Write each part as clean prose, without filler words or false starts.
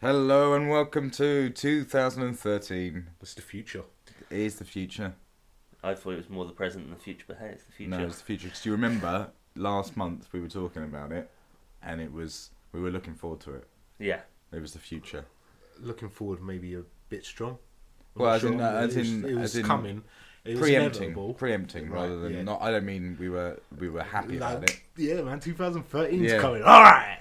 Hello and welcome to 2013. It's the future. It is the future. I thought it was more the present than the future, but hey, it's the future. No, it's the future. Because you remember last month we were talking about it, and we were looking forward to it. Yeah. It was the future. Looking forward, maybe a bit strong. Well, it was coming. It was inevitable. Preempting, rather than not. I don't mean we were happy about it. Yeah, man. 2013 is Yeah. coming. All right.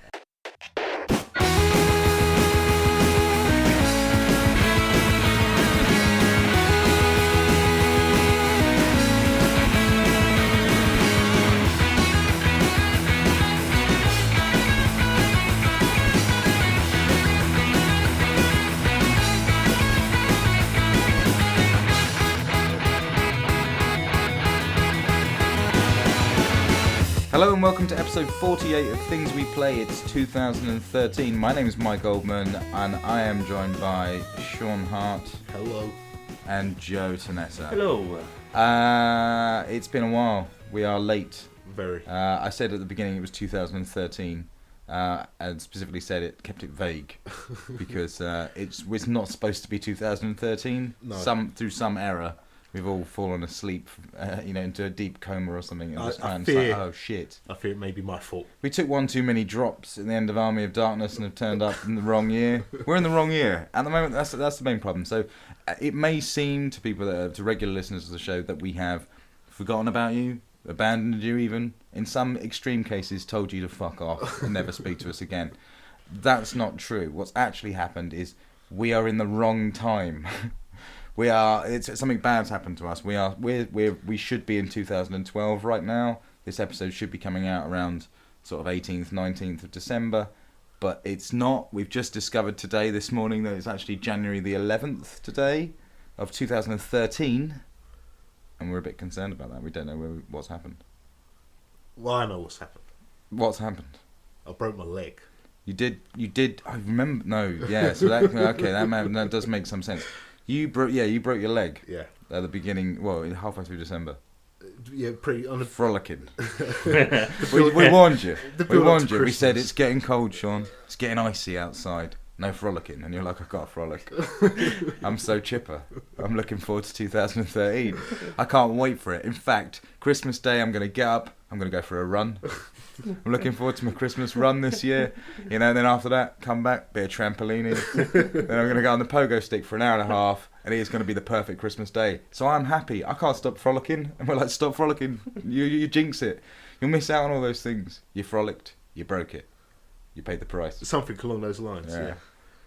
Hello and welcome to episode 48 of Things We Play. It's 2013. My name is Mike Goldman, and I am joined by Sean Hart. Hello. And Joe Tanetta. Hello. It's been a while. We are late. Very. I said at the beginning it was 2013, and specifically said it, kept it vague, because it's not supposed to be 2013. No. Through some error, we've all fallen asleep, into a deep coma or something. And I it's fear- like, oh shit. I fear it may be my fault. We took one too many drops at the end of Army of Darkness and have turned up in the wrong year. We're in the wrong year at the moment. That's the main problem. So it may seem to people to regular listeners of the show that we have forgotten about you, abandoned you, even in some extreme cases, told you to fuck off and never speak to us again. That's not true. What's actually happened is we are in the wrong time. It's something bad's happened to us. We should be in 2012 right now. This episode should be coming out around sort of 18th, 19th of December, but it's not. We've just discovered this morning, that it's actually January the 11th today of 2013, and we're a bit concerned about that. We don't know what's happened. Well, I know what's happened. What's happened? I broke my leg. You did. I remember. No, yeah. So that does make some sense. You broke your leg. Yeah. At the beginning, halfway through December. Yeah, pretty on the Frolicking. we warned you. We warned you. We Christmas. said it's getting cold, Sean. It's getting icy outside. No frolicking. And you're like, I've got to frolic. I'm so chipper. I'm looking forward to 2013. I can't wait for it. In fact, Christmas Day, I'm going to get up. I'm going to go for a run. I'm looking forward to my Christmas run this year. And then after that, come back, bit of trampolining. Then I'm going to go on the pogo stick for an hour and a half. And it is going to be the perfect Christmas day. So I'm happy. I can't stop frolicking. And we're like, stop frolicking. You jinx it. You'll miss out on all those things. You frolicked. You broke it. You paid the price. Something along those lines. Yeah.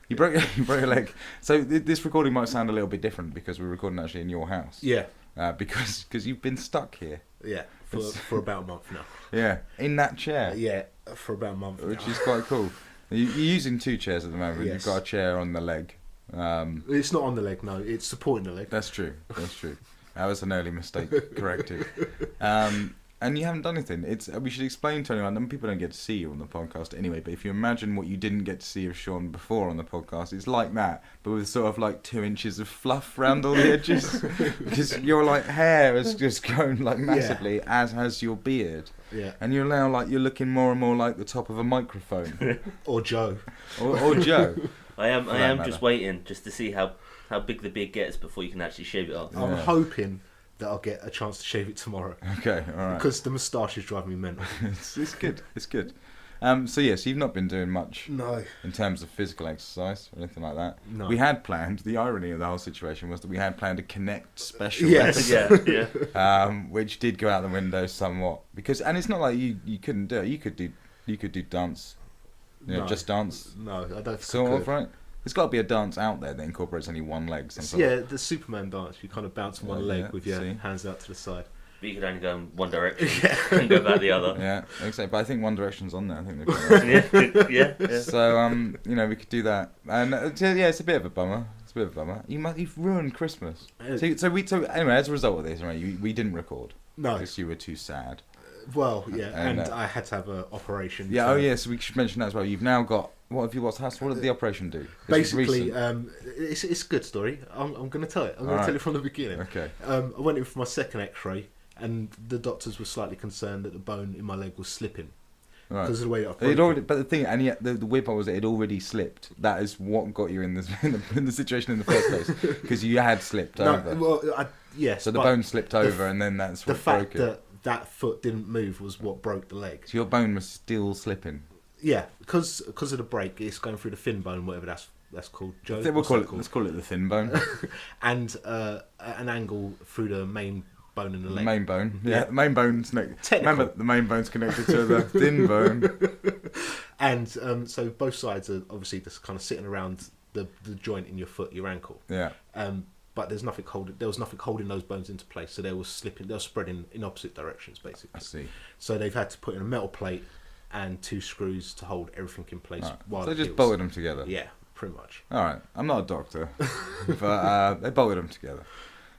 You broke your leg. So this recording might sound a little bit different because we're recording actually in your house. Yeah. Because you've been stuck here. Yeah. For about a month now. Yeah. In that chair. Yeah. For about a month. Which is quite cool. You're using two chairs at the moment. Yes. You've got a chair on the leg. It's not on the leg. No, it's supporting the leg. That's true. That was an early mistake. Corrected. And you haven't done anything. We should explain to anyone. People don't get to see you on the podcast anyway. But if you imagine what you didn't get to see of Sean before on the podcast, it's like that, but with sort of like 2 inches of fluff around all the edges. Because your hair has just grown massively, as has your beard. Yeah. And you're now you're looking more and more like the top of a microphone. Or Joe. Or Joe. I am just waiting just to see how big the beard gets before you can actually shave it off. Yeah. I'm hoping that I'll get a chance to shave it tomorrow. Okay, all right. Because the moustache is driving me mental. It's good. It's good. So you've not been doing much. No. In terms of physical exercise or anything like that. No. We had planned. The irony of the whole situation was that we had planned a Kinect special Yes. episode, Yeah. which did go out the window somewhat and it's not like you couldn't do it. You could do dance. No. Just dance. No, I don't think Sort I of, could. right? There's got to be a dance out there that incorporates only one leg. Yeah, the Superman dance. You kind of bounce on one leg with your see? hands out to the side. But you could only go in one direction and go back the other. Yeah, exactly. But I think One Direction's on there. I think they've got that. Yeah. So we could do that. And it's a bit of a bummer. You've ruined Christmas. So anyway, as a result of this, right, we didn't record. No. Because you were too sad. Well, yeah, and I had to have an operation. Yeah, so we should mention that as well. You've now got what did the operation do? Basically, it's a good story. I'm going to tell it. I'm going to tell it from the beginning. Okay. I went in for my second X-ray, and the doctors were slightly concerned that the bone in my leg was slipping. Right. because of the way I It already, but the thing, and yet the weird part was that it already slipped. That is what got you in this in the situation in the first place, because you had slipped over. Well, yes. So the but bone slipped over, and then that's the what fact broke it. that foot didn't move was what broke the leg. So your bone was still slipping. Yeah, because of the break, it's going through the thin bone, whatever that's called. Joe, Let's call it the thin bone. And an angle through the main bone in the The leg. main bone. Yeah, the main bone's Technical. remember, the main bone's connected to the thin bone. And so both sides are obviously just kind of sitting around the joint in your foot, your ankle. Yeah. But there was nothing holding those bones into place, so they were spreading in opposite directions, basically. I see. So they've had to put in a metal plate and 2 screws to hold everything in place. Right. While So they it just heals. bolted them together. Yeah, pretty much. All right. I'm not a doctor, but they bolted them together.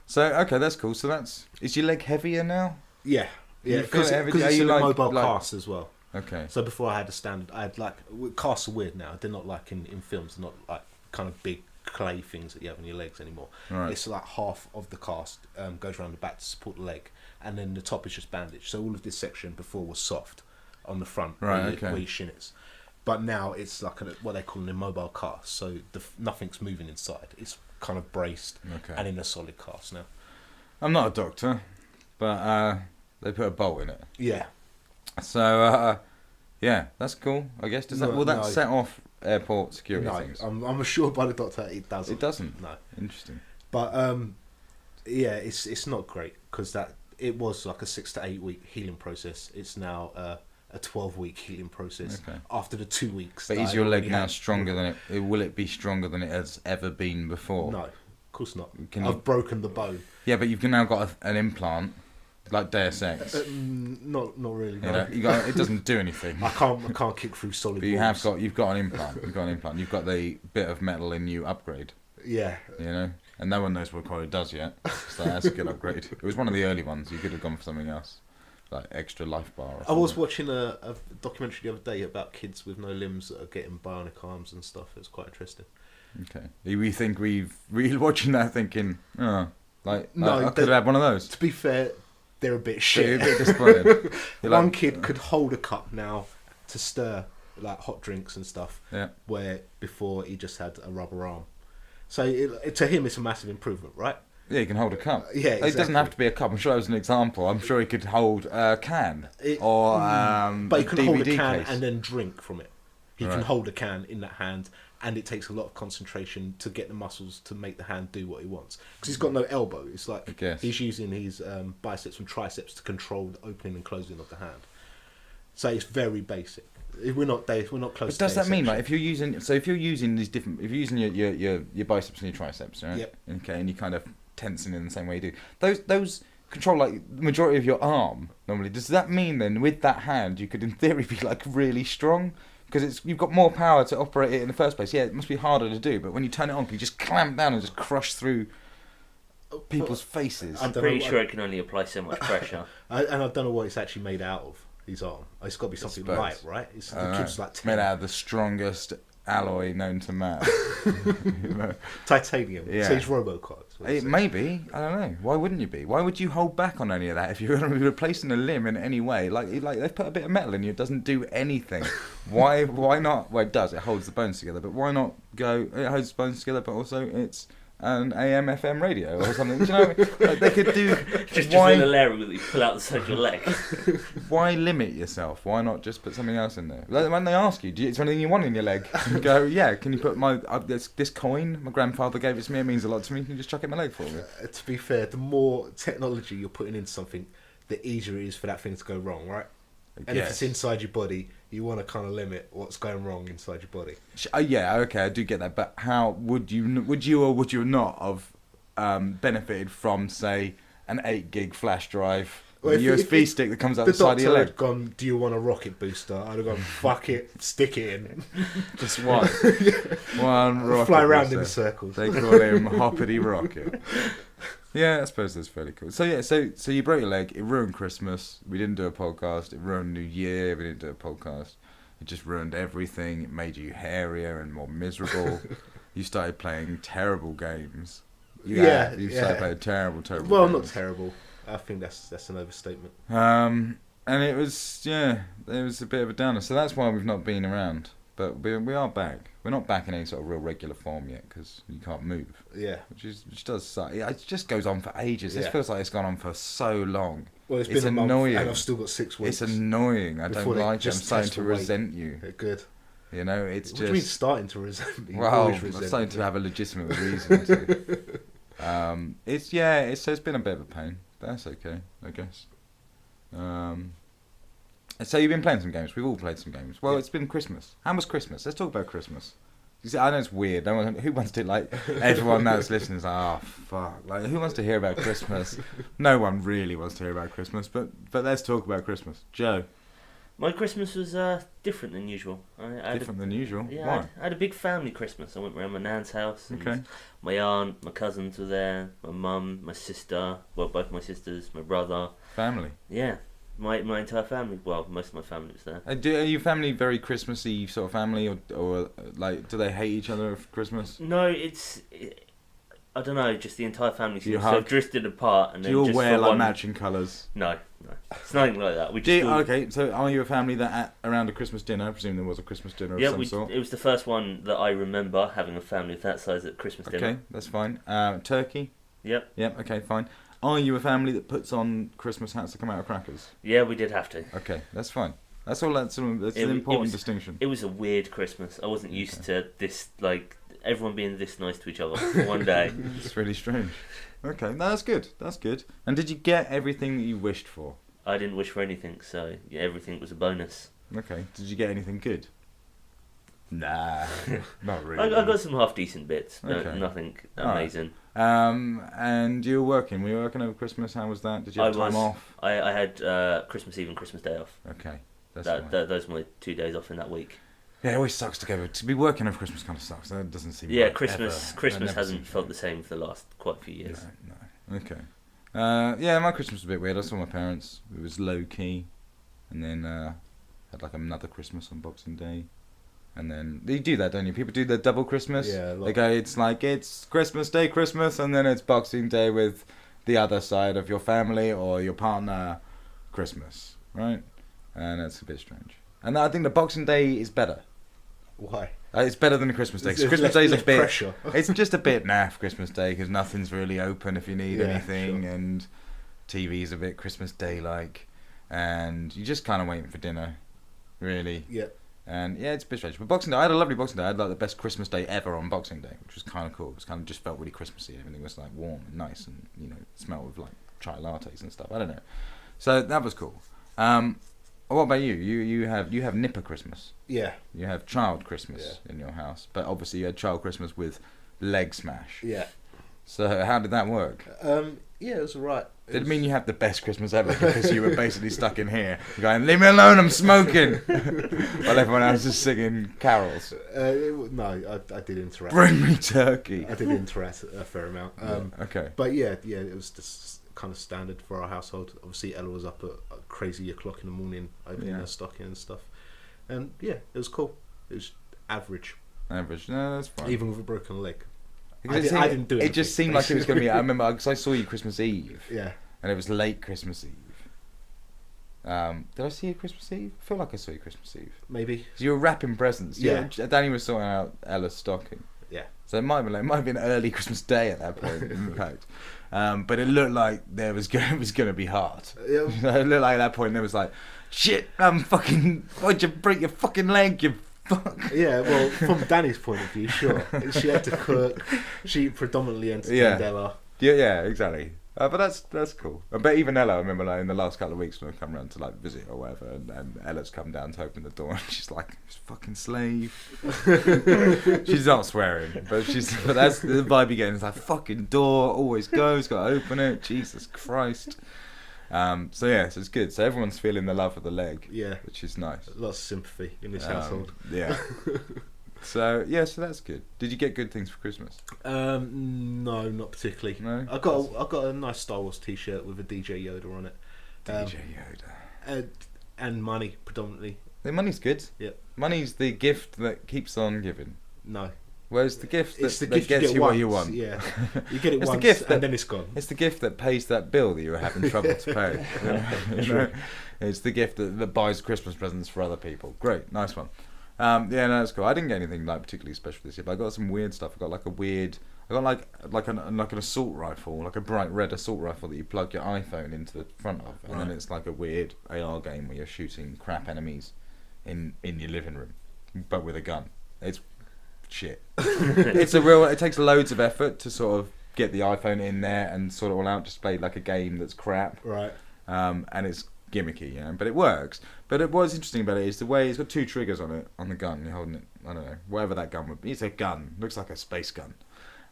So okay, that's cool. So is your leg heavier now? Yeah, You yeah, feel because it every it's day? in You a like- mobile like- cast as well. Okay. So before I had casts are weird now. They're not like in films. They're not like kind of big clay things that you have on your legs anymore. Right. It's like half of the cast goes around the back to support the leg, and then the top is just bandaged. So all of this section before was soft on the front, Right, where you shin it. But now it's like what they call an immobile cast. So nothing's moving inside. It's kind of braced Okay. and in a solid cast now. I'm not a doctor, but they put a bolt in it. Yeah. So yeah, that's cool. I guess will that No. set off airport security No, things? I'm assured by the doctor it doesn't. It doesn't. No. Interesting. But yeah, it's not great because it was like a 6 to 8 week healing process. It's now a 12-week healing process Okay. after the 2 weeks. But that is I your leg already now had. stronger than it? Will it be stronger than it has ever been before? No, of course not. Can I've you- broken the bone. Yeah, but you've now got an implant, like Deus Ex. Not really. You No. know, it doesn't do anything. I can't kick through solid But walls. you've got an implant. You've got the bit of metal in you upgrade. Yeah. You know, and no one knows what quality does yet. So that's a good upgrade. It was one of the early ones. You could have gone for something else, like extra life bar. Or I was something. watching a documentary the other day about kids with no limbs that are getting bionic arms and stuff. It was quite interesting. Okay. We think we've really watching that thinking, oh, like No, I could have had one of those. To be fair, they're a bit You're shit. a bit disappointed. You're One like, kid could hold a cup now to stir like hot drinks and stuff, Yeah. where before he just had a rubber arm. So to him, it's a massive improvement, right? Yeah, you can hold a cup. Yeah, It doesn't exactly. have to be a cup. I'm sure it was an example. I'm sure he could hold a can or But he a can DVD hold a can case. and then drink from it. He can Right. hold a can in that hand, and it takes a lot of concentration to get the muscles to make the hand do what he wants. Because he's got no elbow. It's I like guess. he's using his biceps and triceps to control the opening and closing of the hand. So it's very basic. We're not close. But to does that mean Deus like if you're using these different, if you're using your biceps and your triceps, right? Yep. Okay, and you kind of tensing in the same way you do those control like the majority of your arm normally. Does that mean then with that hand you could in theory be like really strong? Because you've got more power to operate it in the first place. Yeah, it must be harder to do, but when you turn it on, you just clamp down and just crush through people's faces. I I'm don't pretty know, sure it can only apply so much pressure. and I don't know what it's actually made out of. His arm. It's got to be something suppose. light, right? It's I don't the know. kid's like Made out of the strongest alloy known to man. You know? titanium. Yeah. So it's Robocop. Maybe, I don't know. Why wouldn't you be? Why would you hold back on any of that if you're going to be replacing a limb in any way? Like they've put a bit of metal in you, it doesn't do anything. Why not? Well, it does. It holds the bones together. But why not go? It holds the bones together, but also it's an AM/FM radio or something. Do you know what I mean? Like they could do. Just why? really hilarious that you pull out the side of your leg. Why limit yourself? Why not just put something else in there? Like when they ask you, is there anything you want in your leg? You go, yeah. Can you put this coin? My grandfather gave it to me. It means a lot to me. Can you just chuck it in my leg for me? To be fair, the more technology you're putting into something, the easier it is for that thing to go wrong, right? And if it's inside your body, you want to kind of limit what's going wrong inside your body. Yeah, okay, I do get that. But how would you or would you not have benefited from, say, an 8 gig flash drive? Well, A if USB stick that comes out The the side of your doctor leg. had gone, do you want a rocket booster? I'd have gone, fuck it, stick it in. Just one. One rocket. Fly around in booster. circles. They call him Hoppity Rocket. Yeah, I suppose that's fairly cool. So yeah, so you broke your leg. It ruined Christmas. We didn't do a podcast. It ruined New Year. We didn't do a podcast. It just ruined everything. It made you hairier and more miserable. You started playing terrible games. You started playing terrible Well, games. not terrible. I think that's an overstatement. And it was a bit of a downer. So that's why we've not been around. But we are back. We're not back in any sort of real regular form yet because you can't move. Yeah. Which does suck. It just goes on for ages. Yeah. This feels like it's gone on for so long. Well, it's been a annoying. month and I've still got 6 weeks. It's annoying. I don't like it. I'm starting to resent you. Good. You know, it's what just... do you mean starting to resent me? Well, I'm starting to have a legitimate reason to. It's been a bit of a pain. But that's okay, I guess. So you've been playing some games. We've all played some games. Well, It's been Christmas. How was Christmas? Let's talk about Christmas. You see, I know it's weird. Who wants to, like, everyone that's listening is like, oh, fuck. Like, who wants to hear about Christmas? No one really wants to hear about Christmas, but let's talk about Christmas. Joe. My Christmas was different than usual. Different than usual? Yeah, Why? I had a big family Christmas. I went around my nan's house. And Okay. My aunt, my cousins were there, my mum, my sister, well, both my sisters, my brother. Family? Yeah. My entire family, well, most of my family was there. Are your family very Christmassy sort of family, or like, do they hate each other for Christmas? No, I don't know, just the entire family seems to have drifted apart. And do you all wear like matching colours? No, it's nothing like that. Okay, so are you a family that around a Christmas dinner? I presume there was a Christmas dinner of some sort. It was the first one that I remember having a family of that size at Christmas dinner. Okay, that's fine. Turkey? Yep. Yep, okay, fine. Are you a family that puts on Christmas hats that come out of crackers? Yeah, we did have to. Okay, that's fine. That's all. That's an important distinction. It was a weird Christmas. I wasn't used to this, like, everyone being this nice to each other for one day. It's really strange. Okay, no, that's good. That's good. And did you get everything that you wished for? I didn't wish for anything, so yeah, everything was a bonus. Okay. Did you get anything good? Nah, not really. I got some half decent bits, Okay. nothing amazing. And you were working. Were you working over Christmas? How was that? Did you have time off? I had Christmas Eve and Christmas Day off. Okay, those were my 2 days off in that week. Yeah, it always sucks to be working over Christmas. Kind of sucks. That doesn't seem. Yeah, right Christmas ever. hasn't felt the same for the last quite a few years. No. Okay. Yeah, my Christmas was a bit weird. I saw my parents. It was low key, and then had like another Christmas on Boxing Day. And then you do that, don't you? People do the double Christmas. Yeah. They go, it's Christmas Day, Christmas, and then it's Boxing Day with the other side of your family or your partner, Christmas, right? And that's a bit strange. And I think the Boxing Day is better. Why? It's better than the Christmas Day. There's Christmas Day is a bit pressure. It's just a bit naff Christmas Day because nothing's really open if you need anything, sure. and TV's a bit Christmas Day like, and you're just kind of waiting for dinner, really. Yeah. And yeah, it's a bit strange. But Boxing Day, I had a lovely Boxing Day. I had like the best Christmas Day ever on Boxing Day, which was kind of cool. It was kind of just felt really Christmassy. Everything was like warm and nice, and smelled of like chai lattes and stuff. I don't know. So that was cool. What about you? You have Nipper Christmas. Yeah. You have Child Christmas in your house, but obviously you had Child Christmas with leg smash. Yeah. So how did that work? Yeah, it was alright. Did it mean you had the best Christmas ever because you were basically stuck in here going, leave me alone, I'm smoking, while everyone else is singing carols? No, I did interact. Bring me turkey. I did interact a fair amount. Okay. But yeah, it was just kind of standard for our household. Obviously, Ella was up at a crazy o'clock in the morning opening her stocking and stuff. And yeah, it was cool. It was average. Average. No, that's fine. Even with a broken leg. I didn't do it. It just seemed like it was going to be. I remember because I saw you Christmas Eve. Yeah. And it was late Christmas Eve. Did I see you Christmas Eve? I feel like I saw you Christmas Eve. Maybe. So you were wrapping presents. Yeah. Danny was sorting out Ella's stocking. Yeah. So it might have been early Christmas Day at that point, in fact. But it looked like it was going to be hard. Yeah. It looked like at that point there was like, shit, why'd you break your fucking leg, you fuck? Yeah, well, from Danny's point of view, sure. She had to cook. She predominantly entertained Ella. Yeah, exactly. But that's cool. But even Ella, I remember like in the last couple of weeks when I come around to like visit or whatever, and Ella's come down to open the door, and she's like, "Fucking slave." She's not swearing, but that's the vibe you get. It's like, fucking door always goes, got to open it. Jesus Christ. So it's good. So everyone's feeling the love of the leg. Yeah, which is nice. Lots of sympathy in this household. Yeah. So that's good. Did you get good things for Christmas? No, not particularly. No. I got a nice Star Wars T-shirt with a DJ Yoda on it. DJ Yoda. And money predominantly. The money's good. Yeah. Money's the gift that keeps on giving. No. Well, it's the gift It's the that gift gets you you get what you once, want. Yeah, you get it It's the once, gift that- and then it's gone. It's the gift that pays that bill that you were having trouble to pay. You know? It's the gift that buys Christmas presents for other people. Great, nice one. Yeah, no, that's cool. I didn't get anything like particularly special this year, but I got some weird stuff. I got like an assault rifle, like a bright red assault rifle that you plug your iPhone into the front of, and then it's like a weird AR game where you're shooting crap enemies in your living room, but with a gun. It's shit. It takes loads of effort to sort of get the iPhone in there and sort it all out, just play like a game that's crap. Right. And it's gimmicky, but it works. But what's interesting about it is the way it's got 2 triggers on it, on the gun. You're holding it, I don't know, whatever that gun would be. It's a gun. Looks like a space gun.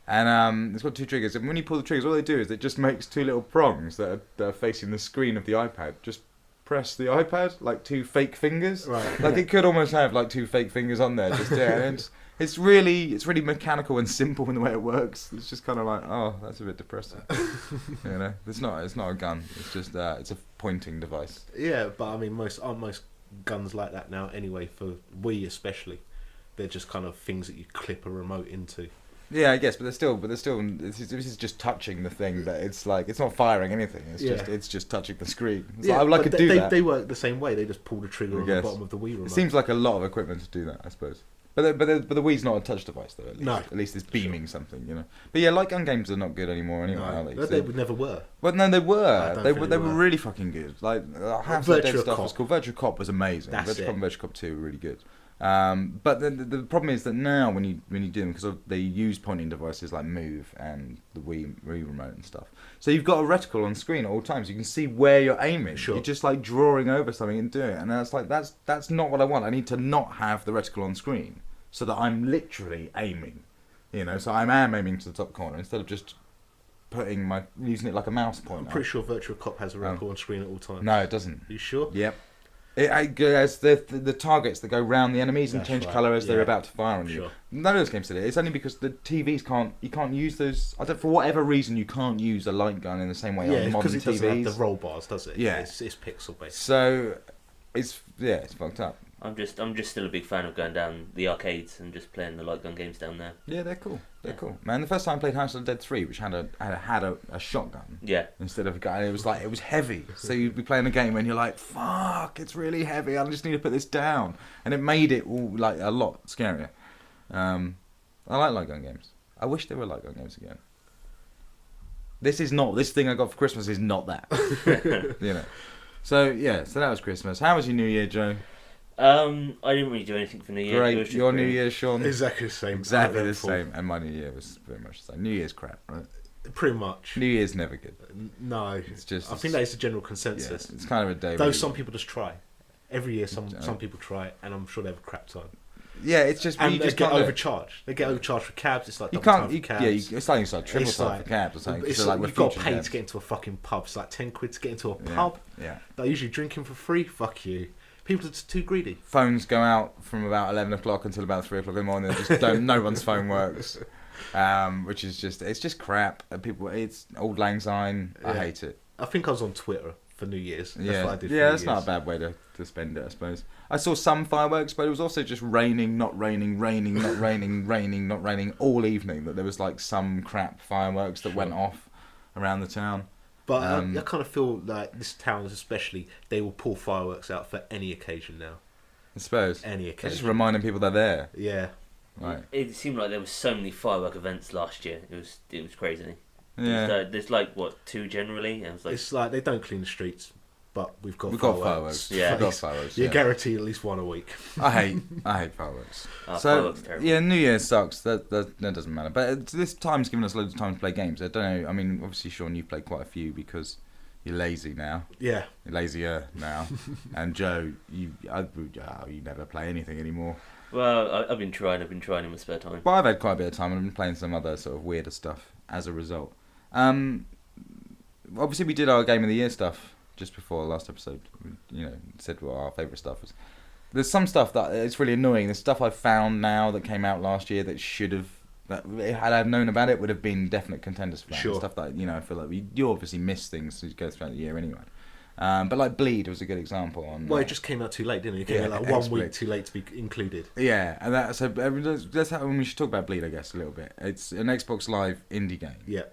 And it's got 2 triggers. And when you pull the triggers, all they do is it just makes 2 little prongs that are facing the screen of the iPad. Just press the iPad, like 2 fake fingers. Right. Like it could almost have like 2 fake fingers on there. Just and it's really mechanical and simple in the way it works. It's just kind of like, oh, that's a bit depressing. It's not a gun. It's just it's a pointing device. Yeah, but I mean, most guns like that now anyway. For Wii especially, they're just kind of things that you clip a remote into. Yeah, I guess, but they're still. This is just touching the thing. That it's like it's not firing anything. It's just touching the screen. Yeah, I could do that. They work the same way. They just pull the trigger on the bottom of the Wii remote. It seems like a lot of equipment to do that, I suppose. But the Wii's not a touch device though. At least. No, at least it's beaming something, But yeah, light gun games are not good anymore anyway, are they? They never were. Well, no, they were. They were were really fucking good. Like half the dead stuff Cop. was cool. Virtua Cop was amazing. That's Virtua Cop it. and Virtua Cop 2 were really good. But the problem is that now when you do them, because they use pointing devices like Move and the Wii remote and stuff, so you've got a reticle on screen at all times. You can see where you're aiming. Sure. You're just like drawing over something and doing it, and that's not what I want. I need to not have the reticle on screen so that I'm literally aiming. So I am aiming to the top corner instead of just using it like a mouse pointer. I'm pretty sure Virtua Cop has a record on screen at all times. No, it doesn't. Are you sure? Yep. It has the targets that go round the enemies and That's change right. colour as they're Yeah. about to fire on you. Sure. None of those games did it. It's only because the TVs you can't use those. For whatever reason, you can't use a light gun in the same way Yeah, on modern because it doesn't TVs. have the roll bars, does it? Yeah. It's pixel based. So it's fucked up. I'm just still a big fan of going down the arcades and just playing the light gun games down there. Yeah, they're cool. They're cool. Man, the first time I played House of the Dead 3, which had a shotgun. Yeah. Instead of a gun, it was heavy. So you'd be playing a game and you're like, fuck, it's really heavy. I just need to put this down, and it made it all like a lot scarier. I like light gun games. I wish there were light gun games again. This thing I got for Christmas is not that. So yeah, so that was Christmas. How was your New Year, Joe? I didn't really do anything for New Year. It was Great. just Your New really- Year, Sean? Exactly the same. Exactly the Uneventful. same. And my New Year was very much the same. New Year's crap, right? Pretty much. New Year's never good. No, It's just. I think that is the general Yeah, consensus. it's kind of a day. Though where some people just try. Every year, some Yeah. people try it, and I'm sure they have a crap time. Yeah, it's just. And you they just get can't do it. overcharged. They get overcharged for cabs. It's like You double can't. time for You, cabs. yeah, it's like it's like triple It's time like- for cabs or something. It's So like you've got with to pay cabs. to get into a fucking pub. It's like 10 quid to get into a Yeah, pub. Yeah. They're usually drinking for free. Fuck you. People are just too greedy. Phones go out from about 11 o'clock until about 3 o'clock in the morning. They just don't. No one's phone works. Which is just crap. People, it's old lang syne. I Yeah. hate it. I think I was on Twitter for New Year's. That's Yeah, what I did for yeah, New that's not a Year's. bad way to spend it, I suppose. I saw some fireworks, but it was also just raining, not raining, raining, not raining, raining, not raining all evening. That there was like some crap fireworks that went off around the town. But I kind of feel like this town, especially, they will pull fireworks out for any occasion now. I suppose. Any They're just occasion. reminding people they're there. Yeah. Right. It seemed like there was so many firework events last year. It was crazy. Yeah. There's like what 2 generally, and it was like It's like they don't clean the streets, but we've got We've fireworks. got fireworks. Yeah. We've got fireworks. You're Yeah. guaranteed at least one a week. I hate fireworks. fireworks are terrible. yeah, New Year sucks. That doesn't matter. But this time's given us loads of time to play games. I don't know. I mean, obviously, Sean, you've played quite a few because you're lazy now. Yeah. You're lazier now. And Joe, you never play anything anymore. Well, I've been trying in my spare time. But I've had quite a bit of time and I've been playing some other sort of weirder stuff as a result. Obviously, we did our Game of the Year stuff just before the last episode. We, said what our favourite stuff was. There's some stuff that it's really annoying. There's stuff I've found now that came out last year that should have, that had I known about it, would have been definite contenders for that. Sure. Stuff that, I feel like you obviously miss things as you go throughout the year anyway. But like Bleed was a good example. Well, it just came out too late, didn't it? It came out like 1 week too late to be included. Yeah, and that's how we should talk about Bleed, I guess, a little bit. It's an Xbox Live indie game. Yeah.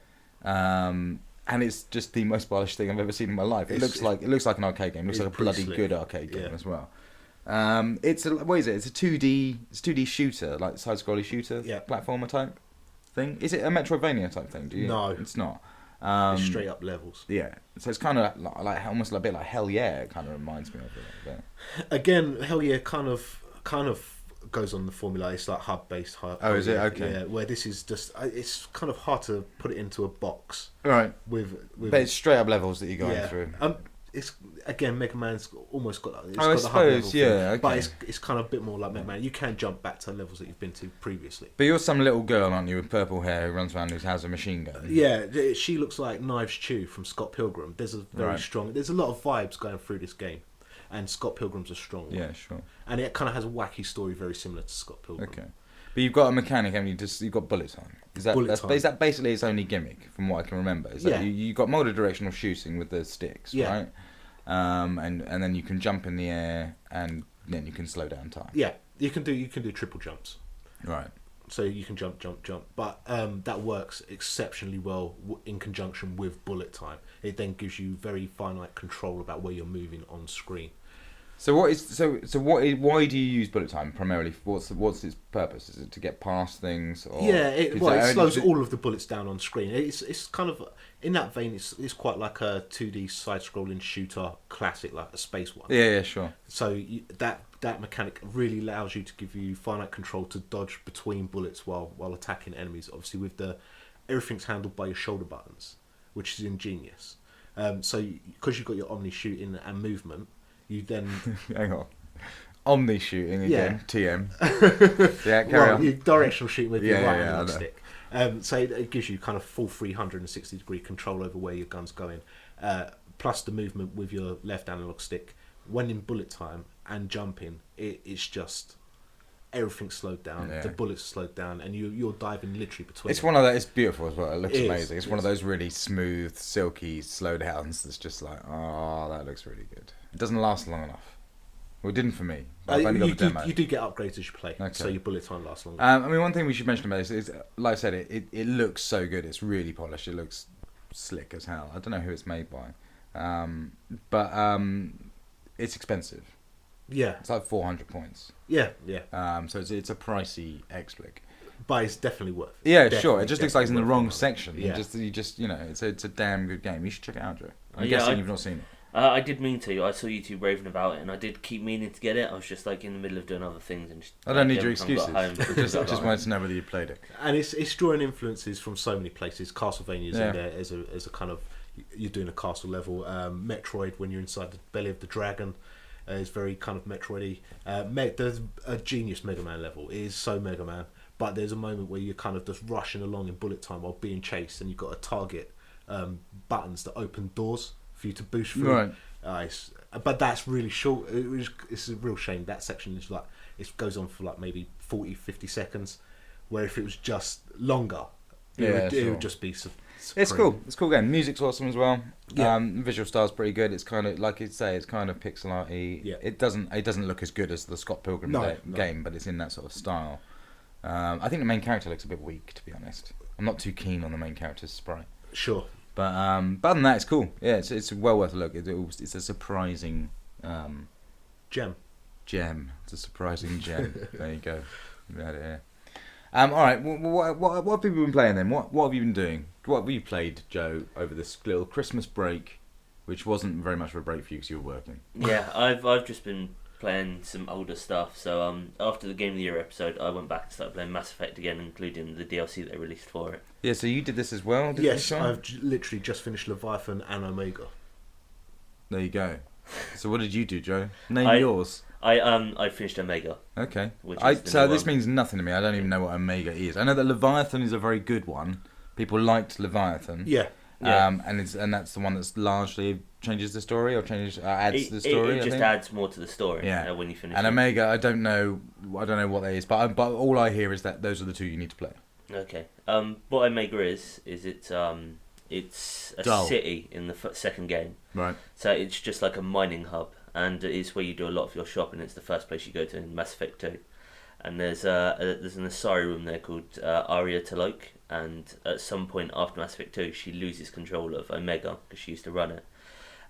And it's just the most polished thing I've ever seen in my life. It looks like an arcade game. It looks like a bloody good arcade game as well. It's a 2D shooter, like side-scrolling shooter, platformer type thing. Is it a Metroidvania type thing? No, it's not. It's straight up levels. Yeah, so it's kind of like almost a bit like Hell Yeah. It kind of reminds me of it a bit. Again, Hell Yeah kind of goes on the formula. It's like hub-based. Oh, is it? Okay. Yeah, where this is just, it's kind of hard to put it into a box. Right. But it's straight up levels that you're going through. It's again, Mega Man's almost got. It's I got suppose, the hub level okay. But it's kind of a bit more like Mega Man. You can jump back to levels that you've been to previously. But you're some little girl, aren't you, with purple hair who runs around who has a machine gun? Yeah, she looks like Knives Chew from Scott Pilgrim. There's a very strong. There's a lot of vibes going through this game, and Scott Pilgrim's a strong one. Yeah, sure. And it kind of has a wacky story very similar to Scott Pilgrim. Okay. But you've got a mechanic, haven't you? You've got bullet time. Is that basically its only gimmick, from what I can remember? Is that you got multi-directional shooting with the sticks, right? And then you can jump in the air, and then you can slow down time. Yeah, you can do triple jumps. Right. So you can jump, but that works exceptionally well in conjunction with bullet time. It then gives you very finite control about where you're moving on screen. So why do you use bullet time primarily? What's its purpose? Is it to get past things? Or it slows all of the bullets down on screen. It's kind of in that vein. It's quite like a 2D side-scrolling shooter classic, like a space one. Yeah, sure. So that mechanic really allows you to give you finite control to dodge between bullets while attacking enemies. Obviously, with everything's handled by your shoulder buttons, which is ingenious. So because you've got your omni shooting and movement. You then hang on, omni shooting again. TM. Yeah, carry on. You directional shooting with your right analog I stick. So it gives you kind of full 360-degree control over where your gun's going, plus the movement with your left analog stick. When in bullet time and jumping, it's just everything's slowed down. The bullets are slowed down, and you're diving literally between. It's one of those. It's beautiful as well. It looks amazing. It's one of those really smooth, silky slowdowns. That's just like, oh, that looks really good. It doesn't last long enough. Well, it didn't for me. But I've only got the demo. You do get upgrades as you play, so your bullet time lasts longer. I mean, one thing we should mention about this is, like I said, it looks so good. It's really polished. It looks slick as hell. I don't know who it's made by, but it's expensive. Yeah, it's like 400 points. Yeah. So it's a pricey X-Flick. But it's definitely worth it. Yeah, sure. It just looks like it's in the wrong section. Yeah. You just it's a damn good game. You should check it out, Joe. I'm guessing you've not seen it. I did mean to. I saw you two raving about it, and I did keep meaning to get it. I was just like in the middle of doing other things, and I don't need your excuses. I just wanted to know whether you played it. And it's drawing influences from so many places. Castlevania's in there as a kind of, you're doing a castle level. Metroid, when you're inside the belly of the dragon, is very kind of Metroid-y. There's a genius Mega Man level. It is so Mega Man, but there's a moment where you're kind of just rushing along in bullet time while being chased, and you've got to target buttons that open doors for you to boost through. Right. But that's really short. It's a real shame. That section is like, it goes on for like maybe 40-50 seconds, where if it was just longer, it would just be supreme. It's cool. It's a cool game. Music's awesome as well. Visual style's pretty good. It's kind of, like you'd say, it's kind of pixel arty. Yeah. It doesn't look as good as the Scott Pilgrim game, but it's in that sort of style. I think the main character looks a bit weak, to be honest. I'm not too keen on the main character's sprite. Sure. But other than that, it's cool. Yeah, it's well worth a look. It's a surprising gem. It's a surprising gem. There you go. We had it here. All right. What have people been playing then? What have you been doing? What have you played, Joe, over this little Christmas break, which wasn't very much of a break for you because you were working? Yeah, I've just been playing some older stuff. So after the Game of the Year episode, I went back and started playing Mass Effect again, including the DLC they released for it. Yeah, so you did this as well, didn't yes, you, I've literally just finished Leviathan and Omega. There you go. So what did you do, Joe? Name yours. I finished Omega. Okay. So this means nothing to me. I don't even know what Omega is. I know that Leviathan is a very good one. People liked Leviathan. Yeah. And that's the one that's largely changes the story or adds to the story. It just adds more to the story. Yeah. When you finish. And Omega, I don't know what that is, but all I hear is that those are the two you need to play. Okay. What Omega is it's it's a Dull. city in the second game. Right. So it's just like a mining hub, and it's where you do a lot of your shopping. It's the first place you go to in Mass Effect 2. And there's an Asari room there called Arya Talok, and at some point after Mass Effect 2, she loses control of Omega because she used to run it,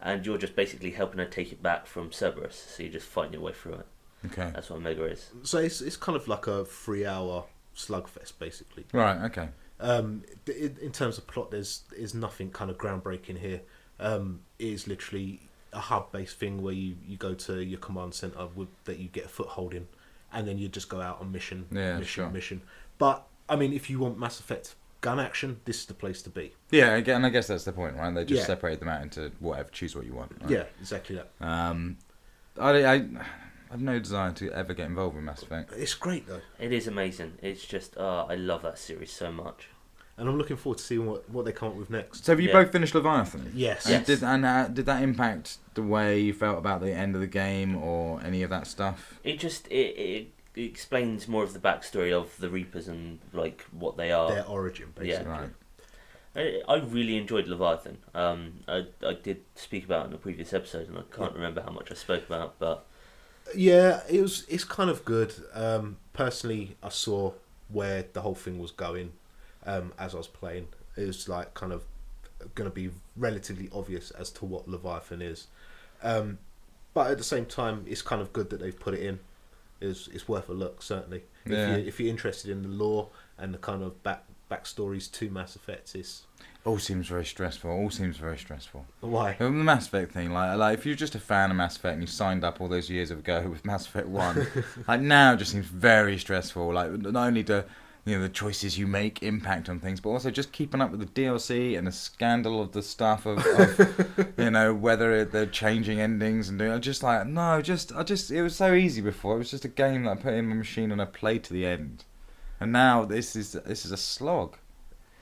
and you're just basically helping her take it back from Cerberus. So you're just fighting your way through it. Okay. That's what Omega is. So it's kind of like a 3-hour slugfest, basically. Right. Okay. In terms of plot, there's nothing kind of groundbreaking here. It is literally a hub-based thing where you go to your command center that you get a foothold in, and then you just go out on mission. But I mean, if you want Mass Effect gun action, this is the place to be. Yeah. Again, I guess that's the point, right? They just separated them out into whatever. Choose what you want. Right? Yeah, exactly that. I have no desire to ever get involved with Mass Effect. It's great though. It is amazing. It's just I love that series so much. And I'm looking forward to seeing what they come up with next. So have you both finished Leviathan? Yes. And did that impact the way you felt about the end of the game or any of that stuff? It just it explains more of the backstory of the Reapers and like what they are. Their origin, basically. Right. I really enjoyed Leviathan. I did speak about it in a previous episode, and I can't remember how much I spoke about, but yeah, it's kind of good. Personally, I saw where the whole thing was going as I was playing. It was like kind of going to be relatively obvious as to what Leviathan is, but at the same time, it's kind of good that they've put it in. It's worth a look, certainly. Yeah. If you're interested in the lore and the kind of backstories to Mass Effect, it's All seems very stressful. why. The Mass Effect thing, like if you're just a fan of Mass Effect and you signed up all those years ago with Mass Effect 1, like now it just seems very stressful. Like not only do the choices you make impact on things, but also just keeping up with the DLC and the scandal of the stuff of whether they're changing endings and doing. It was so easy before. It was just a game that I put in my machine and I played to the end, and now this is a slog.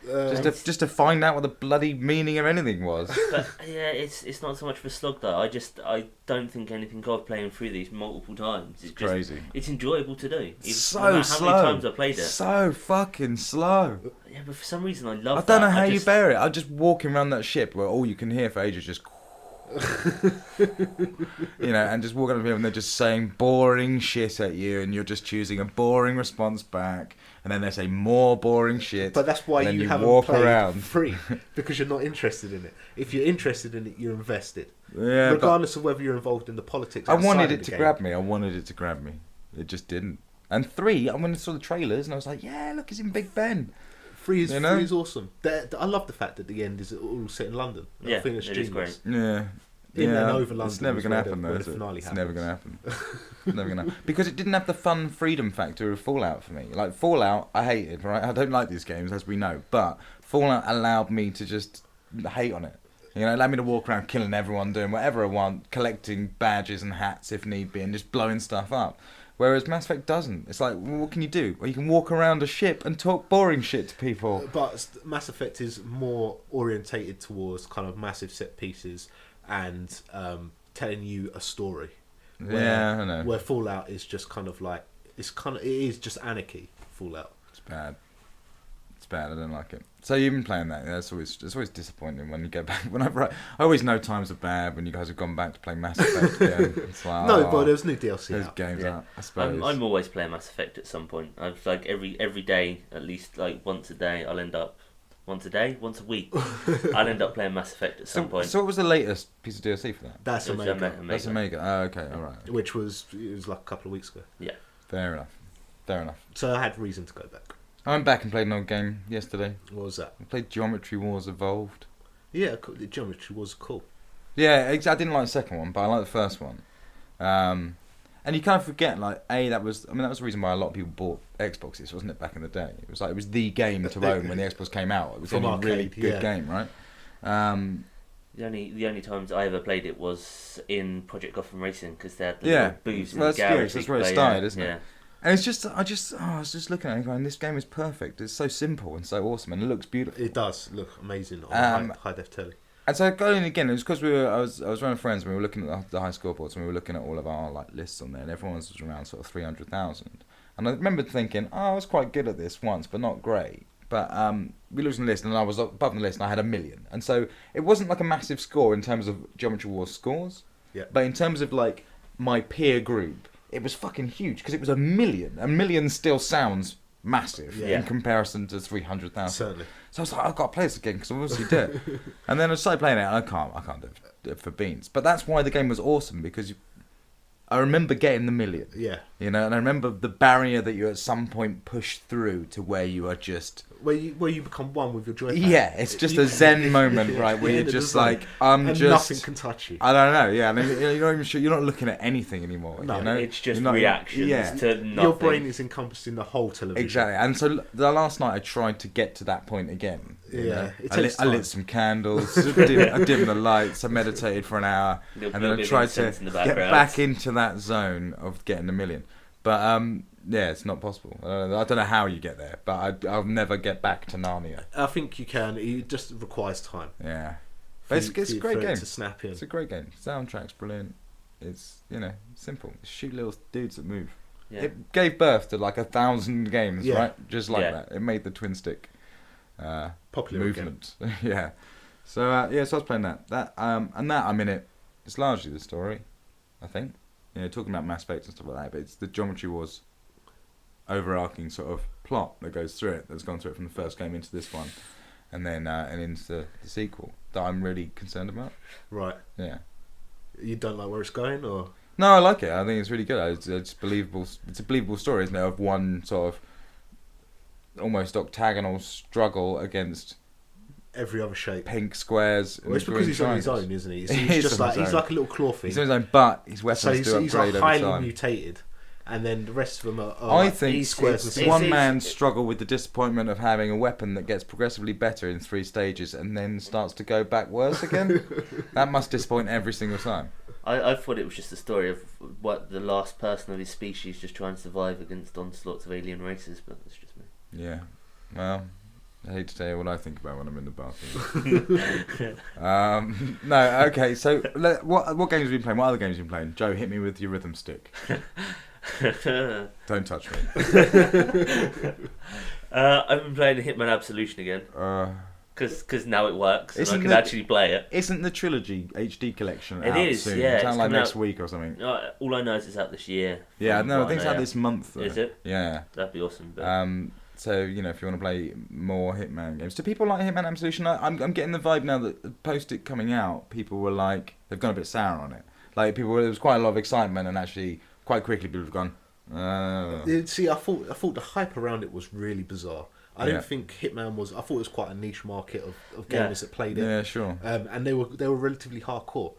Just to find out what the bloody meaning of anything was. But yeah, it's not so much of a slog though. I don't think anything of playing through these multiple times. It's just crazy. It's enjoyable to do. So no matter slow. how many times I played it. So fucking slow. Yeah, but for some reason I love. I don't know how you bear it. I'm just walking around that ship where all you can hear for ages is just. And just walking up to people and they're just saying boring shit at you, and you're just choosing a boring response back, and then they say more boring shit. But that's why you haven't walk played around free, because you're not interested in it. If you're interested in it, you're invested. Yeah, regardless of whether you're involved in the politics. I wanted outside it of to the grab me. I wanted it to grab me. It just didn't. And 3, I went and saw the trailers and I was like, yeah, look, it's in Big Ben. 3 is awesome. I love the fact that the end is all set in London. Yeah, I think it's it genius. is great. Yeah. In and over London. It's never going to happen, though. It's never going to happen. It's never going to happen. Because it didn't have the fun freedom factor of Fallout for me. Like, Fallout, I hated, right? I don't like these games, as we know. But Fallout allowed me to just hate on it. Allowed me to walk around killing everyone, doing whatever I want, collecting badges and hats if need be, and just blowing stuff up. Whereas Mass Effect doesn't. It's like, well, what can you do? Well, you can walk around a ship and talk boring shit to people. But Mass Effect is more orientated towards kind of massive set pieces and telling you a story. I know. Where Fallout is just kind of like it is just anarchy. Fallout. It's bad. I don't like it. So you've been playing that. It's always disappointing when you go back. I always know times are bad when you guys have gone back to play Mass Effect again. It's like, but there's new DLC there's out. games out. I suppose. I'm always playing Mass Effect at some point. I've like every day, at least like once a day. I'll end up once a week. I'll end up playing Mass Effect at some point. So what was the latest piece of DLC for that? That's Omega. That's Omega. Oh, okay, all right. Which was like a couple of weeks ago. Yeah. Fair enough. So I had reason to go back. I went back and played an old game yesterday. What was that? I played Geometry Wars Evolved. Yeah, the Geometry was cool. Yeah, I didn't like the second one, but I liked the first one. And you kind of forget, like, that was the reason why a lot of people bought Xboxes, wasn't it, back in the day? It was the game to own when the Xbox came out. It was a really good game, right? The only times I ever played it was in Project Gotham Racing because they had the little booths in the garage. That's where it started, isn't it? it? And it's just, I was just looking at it going, this game is perfect. It's so simple and so awesome, and it looks beautiful. It does look amazing on high def telly. And so going again, it was because I was running friends and we were looking at the high scoreboards and we were looking at all of our like lists on there, and everyone's was around sort of 300,000. And I remember thinking, I was quite good at this once, but not great. But we looked on the list, and I was above the list, and I had 1 million. And so it wasn't like a massive score in terms of Geometry Wars scores. Yeah. But in terms of like my peer group, it was fucking huge because it was 1 million. 1 million still sounds massive in comparison to 300,000. Certainly. So I was like, I've got to play this again because I obviously did. And then I started playing it, and I can't do it for beans. But that's why the game was awesome, because I remember getting the 1 million. Yeah. You know, and I remember the barrier that you at some point push through to where you are just... Where you become one with your joypad. Yeah, it's just a zen moment, right? Where you're just like, nothing can touch you. I don't know, yeah. And you're not even sure, you're not looking at anything anymore. No, you know? It's just reactions to nothing. Your brain is encompassing the whole television. Exactly. And so the last night I tried to get to that point again. Yeah, I lit some candles, I dimmed the lights, I meditated for an hour, and then I tried to get back into that zone of getting the 1 million. But yeah, it's not possible. I don't know how you get there, but I'll never get back to Narnia. I think you can. It just requires time. Yeah, but it's a great game. To snap in. It's a great game. Soundtrack's brilliant. It's simple. Shoot little dudes that move. Yeah. It gave birth to like 1,000 games, right? Just like that. It made the twin stick popular movement. Yeah. So so I was playing that. And that I'm in it. It's largely the story, I think. Talking about Mass Effect and stuff like that, but it's the Geometry Wars overarching sort of plot that goes through it, that's gone through it from the first game into this one, and then and into the sequel, that I'm really concerned about. Right. Yeah. You don't like where it's going, or? No, I like it. I think it's really good. It's believable. It's a believable story, isn't it, of one sort of almost octagonal struggle against every other shape. Pink squares. Well, it's because he's on his own, isn't he? So he's just like he's like a little claw thing. He's on his own, but his weapons do he's upgrade like over time. highly mutated, and then the rest of them are I think squares. One man struggle with the disappointment of having a weapon that gets progressively better in 3 stages and then starts to go back worse again. That must disappoint every single time. I thought it was just a story of what the last person of his species just trying to survive against onslaughts of alien races, but that's just me. Yeah, well, I hate to tell you what I think about when I'm in the bathroom. No, okay, so what games have you been playing? What other games have you been playing? Joe, hit me with your rhythm stick. Don't touch me. I've been playing Hitman Absolution again. Because now it works and I can actually play it. Isn't the Trilogy HD collection out soon? It's out like next week or something. All I know is it's out this year. Yeah, no, I think it's out this month. Though. Is it? Yeah. That'd be awesome. But... so, if you want to play more Hitman games. Do people like Hitman Absolution? I'm getting the vibe now that post it coming out, people were like, they've gone a bit sour on it. Like, there was quite a lot of excitement, and actually, quite quickly, people have gone, See, I thought the hype around it was really bizarre. I didn't think Hitman was. I thought it was quite a niche market of gamers that played it. Yeah, sure. And they were relatively hardcore.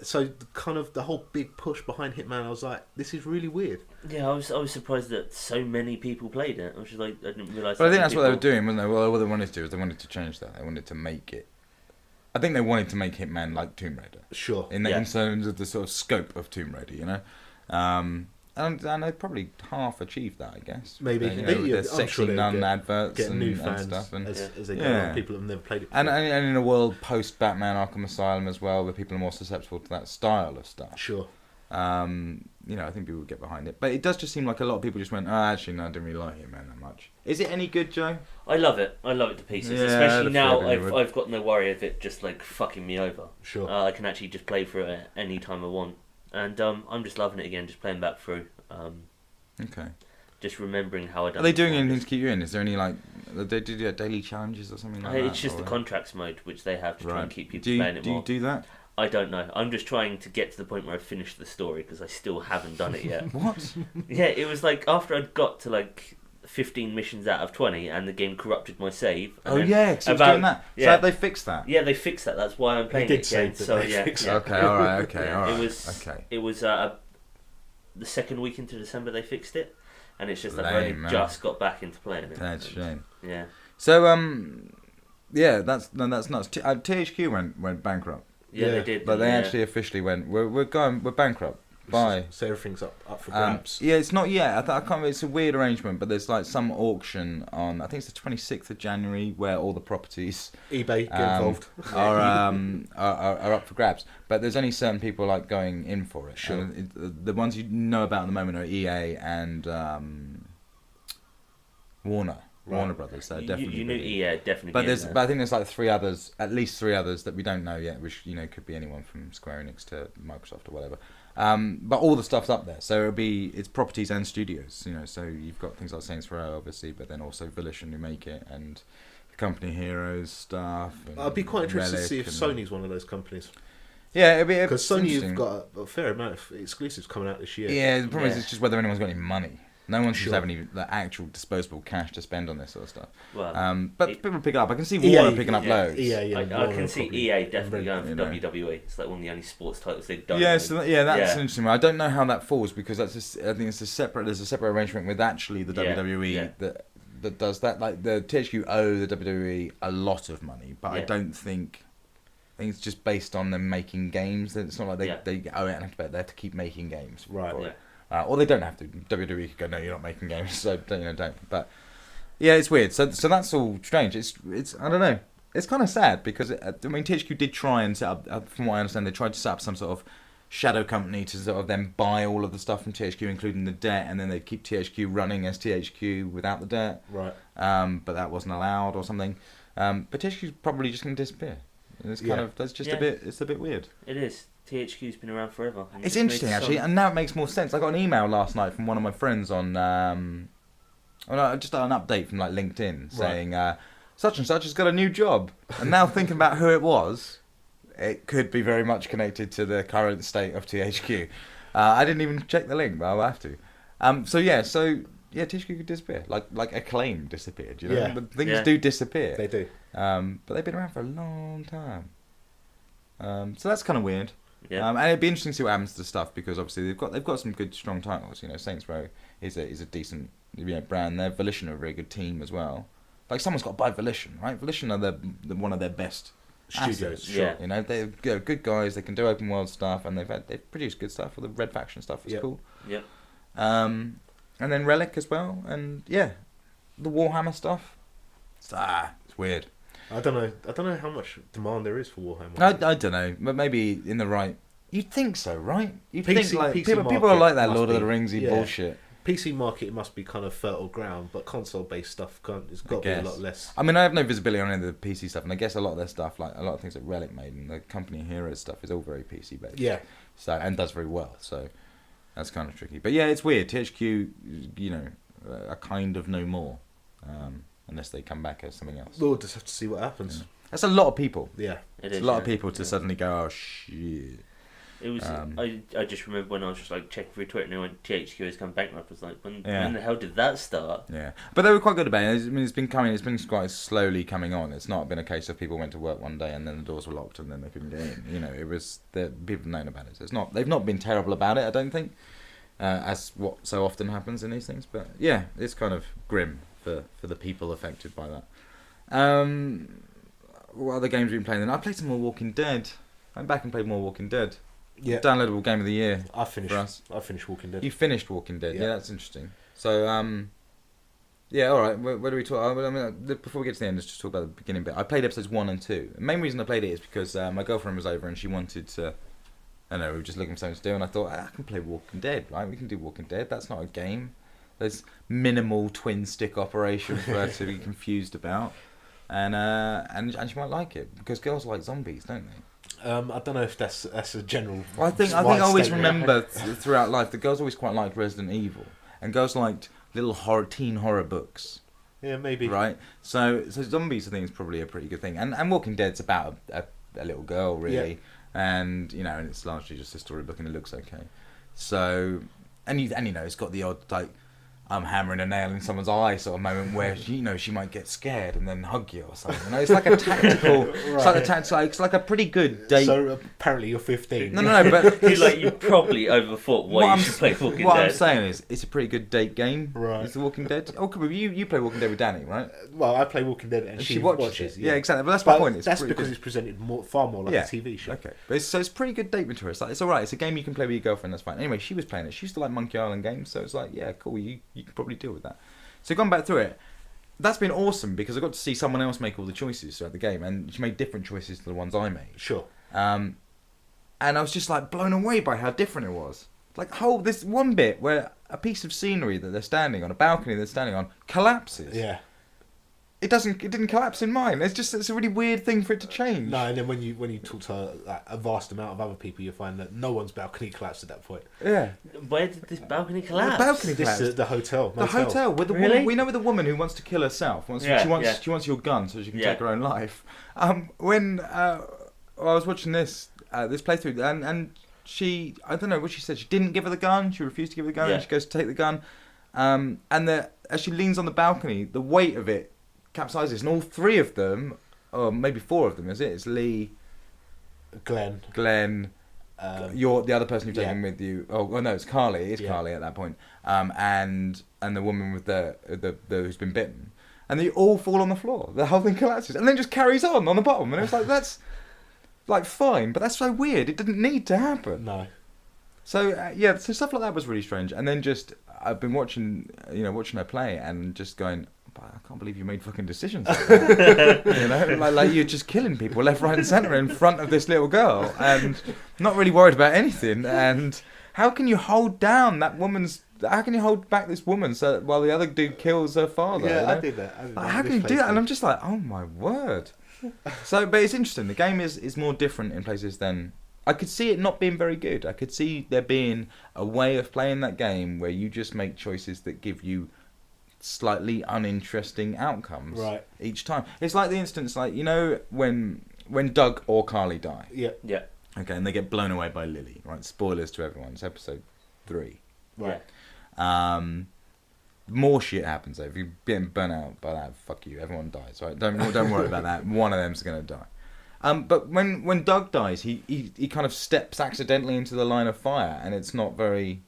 So kind of the whole big push behind Hitman, I was like, this is really weird. Yeah, I was surprised that so many people played it. I was just like, I didn't realise. But I think that's what they were doing, wasn't they? Well, what they wanted to do is they wanted to change that. They wanted to make it. I think they wanted to make Hitman like Tomb Raider. Sure. In terms of the sort of scope of Tomb Raider, And they probably half achieved that, I guess. Maybe. They're sexy nun adverts get new and fans stuff. And, as they go on, people that have never played it before. And in a world post-Batman Arkham Asylum as well, where people are more susceptible to that style of stuff. Sure. I think people would get behind it. But it does just seem like a lot of people just went, actually, no, I didn't really like Hitman that much. Is it any good, Joe? I love it. I love it to pieces. Yeah, especially now I've got no worry of it just like fucking me over. Sure. I can actually just play through it any time I want. And I'm just loving it again, just playing back through. Okay. Just remembering how I done. Are they doing anything to keep you in? Is there any they do daily challenges or something like that? It's just the contracts mode which they have to try and keep people playing it more. Do you do that? I don't know. I'm just trying to get to the point where I've finished the story because I still haven't done it yet. What? Yeah, it was like after I'd got to like 15 missions out of 20 and the game corrupted my save. Oh yeah, because it was doing that. So have they fixed that? Yeah, they fixed that. That's why I'm playing it again. So yeah. Okay, all right. It was the second week into December they fixed it, and it's just that I've only just got back into playing it. That's a shame. Yeah. So that's nuts. THQ went bankrupt. Yeah, they did. But they actually officially went. We're bankrupt. Bye. So everything's up for grabs. Yeah, it's not yet. I can't. It's a weird arrangement, but there's like some auction on. I think it's the 26th of January where all the properties eBay get involved are up for grabs. But there's only certain people like going in for it. Sure. The ones you know about at the moment are EA and Warner. Warner Brothers. So definitely. You knew EA definitely. But I think there's like at least three others that we don't know yet, which could be anyone from Square Enix to Microsoft or whatever. But all the stuff's up there, so it's properties and studios. So you've got things like Saints Row, obviously, but then also Volition who make it, and Company Heroes stuff. I'd be quite interested to see if Sony's one of those companies. Yeah, it'd be because Sony have got a fair amount of exclusives coming out this year. Yeah, the problem is it's just whether anyone's got any money. No one seems to have any actual disposable cash to spend on this sort of stuff. Well, but people pick it up. I can see Warner picking up loads. I can see EA definitely going for WWE. It's like one of the only sports titles they've done. Yeah, that's an interesting one. I don't know how that falls because I think it's there's a separate arrangement with actually the WWE that does that. Like the THQ owe the WWE a lot of money, but I don't think. I think it's just based on them making games. It's not like they owe it and they have to keep making games. Right. Or they don't have to. WWE could go, no, you're not making games, so don't. But yeah, it's weird. So that's all strange. It's I don't know. It's kind of sad because THQ did try and set up. From what I understand, they tried to set up some sort of shadow company to sort of then buy all of the stuff from THQ, including the debt, and then they'd keep THQ running as THQ without the debt. Right. But that wasn't allowed or something. But THQ's probably just going to disappear. And it's kind of it's a bit weird. It is. THQ's been around forever. It's interesting actually, and now it makes more sense. I got an email last night from one of my friends on just an update from like LinkedIn saying such and such has got a new job, and now thinking about who it was, it could be very much connected to the current state of THQ. I didn't even check the link, but I'll have to. THQ could disappear, like Acclaim disappeared. Things do disappear. They do. But they've been around for a long time. So that's kind of weird. Yeah. And it'd be interesting to see what happens to the stuff because obviously they've got some good strong titles. Saints Row is a decent brand. Their Volition are a very good team as well. Like someone's got to buy Volition, right? Volition are one of their best studios. Assets. Sure. They're good guys. They can do open world stuff, and they've produced good stuff. With the Red Faction stuff is cool. Yeah. And then Relic as well, and the Warhammer stuff. It's weird. I don't know how much demand there is for Warhammer. I don't know, but maybe in the right. You'd think so, right? You'd think like PC people are like that Lord of the Ringsy bullshit. PC market must be kind of fertile ground, but console-based stuff has got to be a lot less. I mean, I have no visibility on any of the PC stuff, and I guess a lot of their stuff, like a lot of things that Relic made and the Company Heroes stuff, is all very PC based. Yeah. So and does very well. So that's kind of tricky. But yeah, it's weird. THQ, are kind of no more. Unless they come back as something else. We'll just have to see what happens. Yeah. That's a lot of people. Yeah. It's a lot of people to suddenly go, oh, shit. It was. I just remember when I was just like checking through Twitter and when THQ has come bankrupt. I was like, when the hell did that start? Yeah, but they were quite good about it. I mean, it's been quite slowly coming on. It's not been a case of people went to work one day and then the doors were locked and then they couldn't get in. It was people known about it. So it's not. They've not been terrible about it. I don't think, as what so often happens in these things. But yeah, it's kind of grim for the people affected by that. What other games have you been playing then? I played some more Walking Dead. I went back and played more Walking Dead. Yeah. Downloadable game of the year. I finished Walking Dead. You finished Walking Dead. Yeah, that's interesting. So, all right. Where do we talk? I mean, before we get to the end, let's just talk about the beginning bit. I played episodes 1 and 2. The main reason I played it is because my girlfriend was over and she wanted to. I don't know, we were just looking for something to do, and I thought I can play Walking Dead. Right, we can do Walking Dead. That's not a game. There's minimal twin stick operation for her to be confused about, and she might like it because girls like zombies, don't they? I don't know if that's a general. Well, I think I always remember throughout life the girls always quite liked Resident Evil, and girls liked little teen horror books. Yeah, maybe. Right. So zombies I think is probably a pretty good thing, and Walking Dead's about a little girl really, and and it's largely just a storybook and it looks okay. So and it's got the odd like. I'm hammering a nail in someone's eye sort of moment where she might get scared and then hug you or something. It's like a tactical. Right. It's like a pretty good date. So apparently you're 15. No, but you probably overthought why you should play Walking Dead. What I'm saying is, it's a pretty good date game. Right. It's The Walking Dead. Oh, come on, you play Walking Dead with Danny, right? Well, I play Walking Dead and she watches. Yeah, exactly. But that's my point. That's because it's presented far more like a TV show. Okay, but it's pretty good date material. It's all right. It's a game you can play with your girlfriend. That's fine. Anyway, she was playing it. She used to like Monkey Island games, so it's like, yeah, cool. You can probably deal with that. So gone back through it. That's been awesome because I got to see someone else make all the choices throughout the game, and she made different choices to the ones I made. Sure. And I was just like blown away by how different it was. Like this one bit where a piece of scenery that they're standing on, a balcony they're standing on, collapses. Yeah. it didn't collapse in mine. It's a really weird thing for it to change. No, and then when you talk to a vast amount of other people, you find that no one's balcony collapsed at that point. Yeah. Where did this balcony collapse? The balcony This collapsed. is the hotel. The hotel with the Really? woman, we know with the woman who wants to kill herself. She wants your gun so she can Yeah. take her own life. When I was watching this playthrough, and she, I don't know what she said. She didn't give her the gun. She refused to give her the gun. Yeah. And she goes to take the gun, as she leans on the balcony, the weight of it capsizes, and all three of them, or maybe four of them, is it? It's Lee, Glenn. you're the other person you've taken Yeah. with you. Oh, well, no, it's Carly. It's Yeah. Carly at that point. And the woman with the who's been bitten, and they all fall on the floor. The whole thing collapses, and then just carries on the bottom. And it's like that's like fine, but that's so weird. It didn't need to happen. No. So so stuff like that was really strange. And then just I've been watching her play and just going, I can't believe you made fucking decisions like that. like you're just killing people left, right, and centre in front of this little girl, and not really worried about anything. And how can you hold down that woman's? How can you hold back this woman so while the other dude kills her father? Yeah, you know? I did that. Like, how can you do that? And I'm just like, oh my word. So, but it's interesting. The game is more different in places than I could see it not being very good. I could see there being a way of playing that game where you just make choices that give you slightly uninteresting outcomes each time. It's like the instance, like when Doug or Carly die. Yeah. Yeah. Okay, and they get blown away by Lily. Right, spoilers to everyone. It's episode 3. Right. More shit happens though. If you're getting burnt out by that, fuck you. Everyone dies. Right? Don't worry about that. One of them's gonna die. But when Doug dies, he kind of steps accidentally into the line of fire, and it's not very,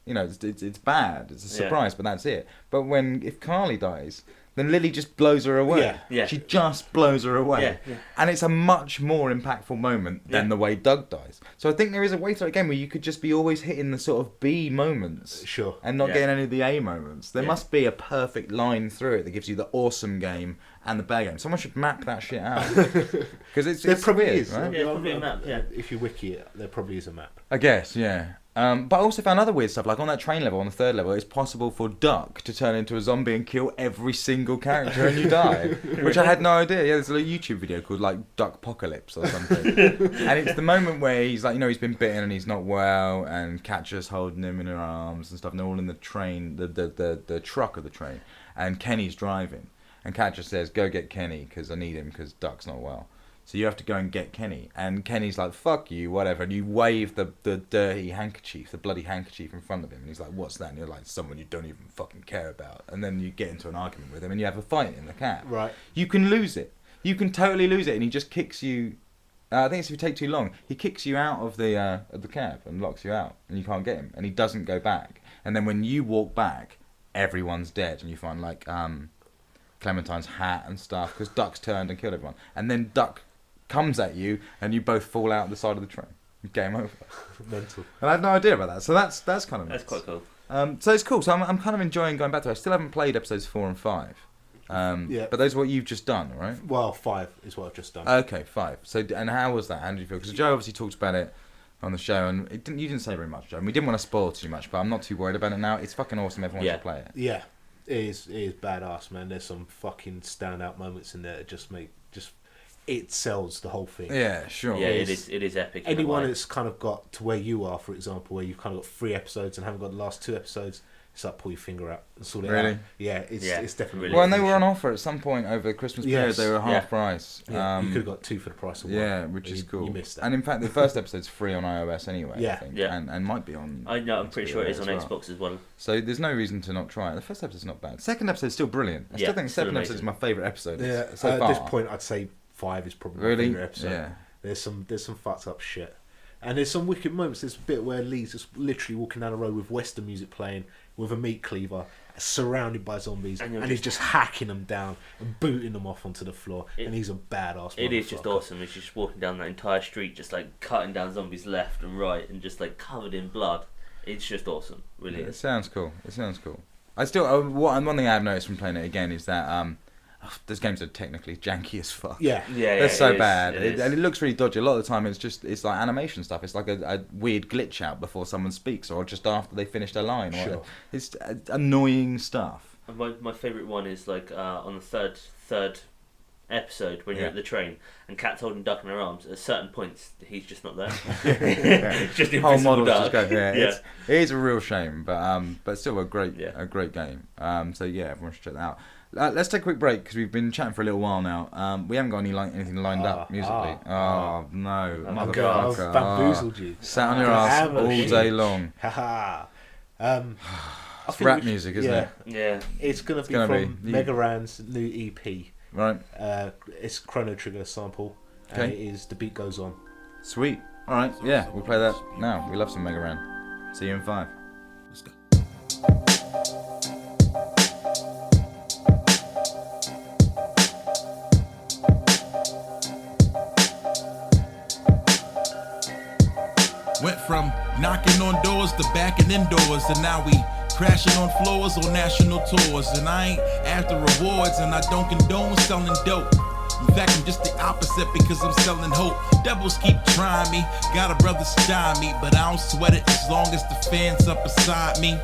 it's bad. It's a surprise, but that's it. But if Carly dies, then Lily just blows her away. Yeah. Yeah. She just blows her away. Yeah. And it's a much more impactful moment than the way Doug dies. So I think there is a way through a game where you could just be always hitting the sort of B mommoments. Sure. And not getting any of the A moments. There must be a perfect line through it that gives you the awesome game and the bad game. Someone should map that shit out. Because it's probably weird, is. right? Yeah, probably a map, yeah. If you wiki it, there probably is a map. I guess, yeah. But I also found other weird stuff, like on that train level, on the 3rd level, it's possible for Duck to turn into a zombie and kill every single character and you die. Which I had no idea. Yeah, there's a little YouTube video called like Duckpocalypse or something. And it's the moment where he's like, he's been bitten and he's not well, and Katja's holding him in her arms and stuff, and they're all in the train, the truck of the train, and Kenny's driving. And Katja says, go get Kenny, because I need him, because Duck's not well. So you have to go and get Kenny. And Kenny's like, fuck you, whatever. And you wave the dirty handkerchief, the bloody handkerchief in front of him. And he's like, what's that? And you're like, someone you don't even fucking care about. And then you get into an argument with him and you have a fight in the cab. Right. You can lose it. You can totally lose it. And he just kicks you. I think it's if you take too long. He kicks you out of the cab and locks you out. And you can't get him. And he doesn't go back. And then when you walk back, everyone's dead. And you find like Clementine's hat and stuff. Because Duck's turned and killed everyone. And then Duck comes at you and you both fall out the side of the train. Game over. Mental. And I had no idea about that, so that's kind of That's nuts. quite cool. So it's cool. So I'm kind of enjoying going back to it. I still haven't played episodes 4 and 5. But those are what you've just done, right? Well, 5 is what I've just done. Okay, 5. So and how was that? How did you feel? Because Joe obviously talked about it on the show, and you didn't say very much, Joe. And we didn't want to spoil too much, but I'm not too worried about it now. It's fucking awesome. Everyone should play it. Yeah, it is badass, man. There's some fucking standout moments in there that just it sells the whole thing. Yeah, sure. Yeah, it is epic. Anyone that's kind of got to where you are, for example, where you've kind of got 3 episodes and haven't got the last 2 episodes, it's like pull your finger out and sort it Really? out. Yeah, it's definitely Really Well, and they were on offer at some point over the Christmas period. Yes. They were half Yeah. price. Yeah, you could have got 2 for the price of 1. Yeah, which is cool. You missed that. And in fact, the first episode's free on iOS anyway. Yeah. I think, Yeah. and might be on. I know. I'm pretty sure it is as on well. Xbox as well. So there's no reason to not try it. The first episode's not bad. Second episode's still brilliant. I still Yeah, think still second episode is amazing. my favourite episode. Yeah, so at far. this point, I'd say 5 is probably my Really? favourite episode. Yeah. There's some fucked up shit, and there's some wicked moments. There's a bit where Lee's just literally walking down the road with Western music playing, with a meat cleaver, surrounded by zombies, and he's just hacking them down and booting them off onto the floor. And he's a badass. It is just motherfucker. awesome. He's just walking down that entire street, just like cutting down zombies left and right, and just like covered in blood. It's just awesome, really. Yeah, it Is. sounds cool. I still one thing I have noticed from playing it again is that those games are technically janky as fuck. Yeah, They're so it is, bad. it is. And it looks really dodgy. A lot of the time it's like animation stuff. It's like a weird glitch out before someone speaks or just after they finish their line. Sure. It's annoying stuff. And my favourite one is like on the third episode when you're at the train and Kat's holding Duck in her arms. At certain points, he's just not there. It's just whole invisible model's Duck. just going. Yeah, it is a real shame, but still a great game. So yeah, everyone should check that out. Let's take a quick break because we've been chatting for a little while now. We haven't got anything lined up musically. No, motherfucker! I've bamboozled you. Sat on your ass all day long. Haha. It's rap music, isn't it? Yeah. It's gonna be from Mega Ran's new EP. Right. It's Chrono Trigger sample. Okay. And it is The Beat Goes On. Sweet. All right. Yeah, we'll play that now. We love some Mega Ran. See you in 5. Let's go. Went from knocking on doors to backing indoors, and now we crashing on floors on national tours. And I ain't after rewards, and I don't condone selling dope. In fact, I'm just the opposite because I'm selling hope. Devils keep trying me, got a brother style me, but I don't sweat it as long as the fans up beside me.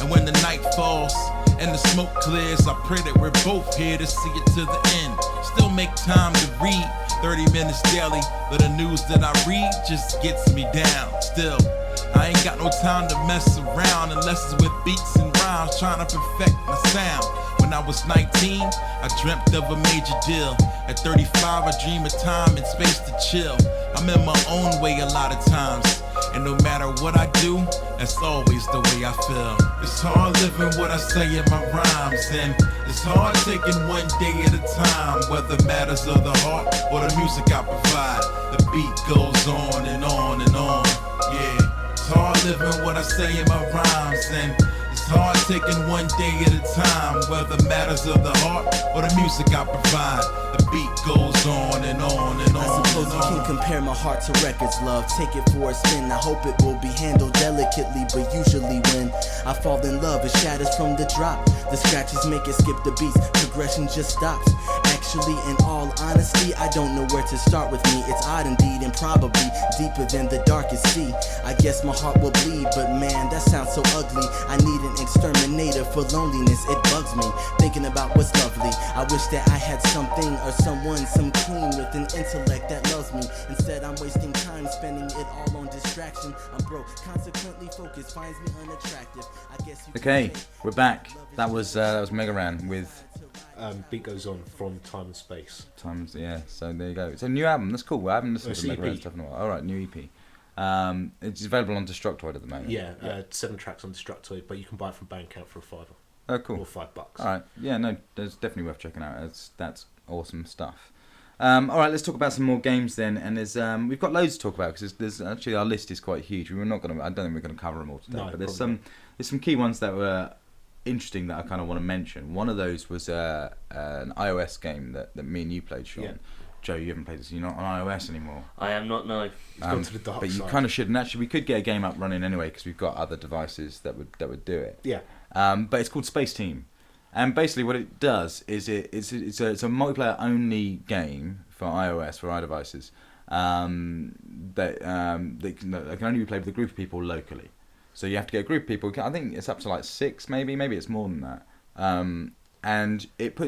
And when the night falls and the smoke clears, I pray that we're both here to see it to the end. Still make time to read 30 minutes daily, but the news that I read just gets me down. Still, I ain't got no time to mess around unless it's with beats and rhymes, trying to perfect my sound. When I was 19, I dreamt of a major deal. At 35, I dream of time and space to chill. I'm in my own way a lot of times, and no matter what I do, that's always the way I feel. It's hard living what I say in my rhymes, and it's hard taking one day at a time, whether matters of the heart or the music I provide. The beat goes on and on and on, yeah. It's hard living what I say in my rhymes, and it's hard taking one day at a time, whether matters of the heart or the music I provide. The beat goes on and on and on. I suppose you can compare my heart to records, love. Take it for a spin. I hope it will be handled delicately, but usually when I fall in love, it shatters from the drop. The scratches make it skip the beats. Progression just stops. Actually, in all honesty, I don't know where to start with me. It's odd indeed, and probably deeper than the darkest sea. I guess my heart will bleed, but man, that sounds so ugly. I need an exterminator for loneliness. It bugs me, thinking about what's lovely. I wish that I had something or someone, some queen with an intellect that loves me. Instead, I'm wasting time spending it all on distraction. I'm broke, consequently focus finds me unattractive. I guess you Okay, we're back. That was Mega Ran with Beat Goes On from Time and Space. Times. Yeah, so there you go. It's a new album. That's cool. I haven't listened to Mega Ran stuff in a while. All right, new EP. It's available on Destructoid at the moment. Yeah, 7 tracks on Destructoid, but you can buy it from Bandcamp for a $5. Oh, cool. Or $5. All right. Yeah, no, that's definitely worth checking out. That's awesome stuff. All right, let's talk about some more games then. And there's we've got loads to talk about because there's actually our list is quite huge. We're not gonna. I don't think we're gonna cover them all today. No, but there's some key ones that were interesting that I kind of want to mention. One of those was an iOS game that me and you played, Sean. Yeah. Joe, you haven't played this. You're not on iOS anymore. I am not, no. He's gone to the dark But you side. kind of should. And actually, we could get a game up running anyway because we've got other devices that would do it. Yeah. But it's called Spaceteam, and basically what it does is it's a multiplayer only game for iOS, for iDevices. That can only be played with a group of people locally. So you have to get a group of people. I think it's up to like 6, maybe it's more than that. And it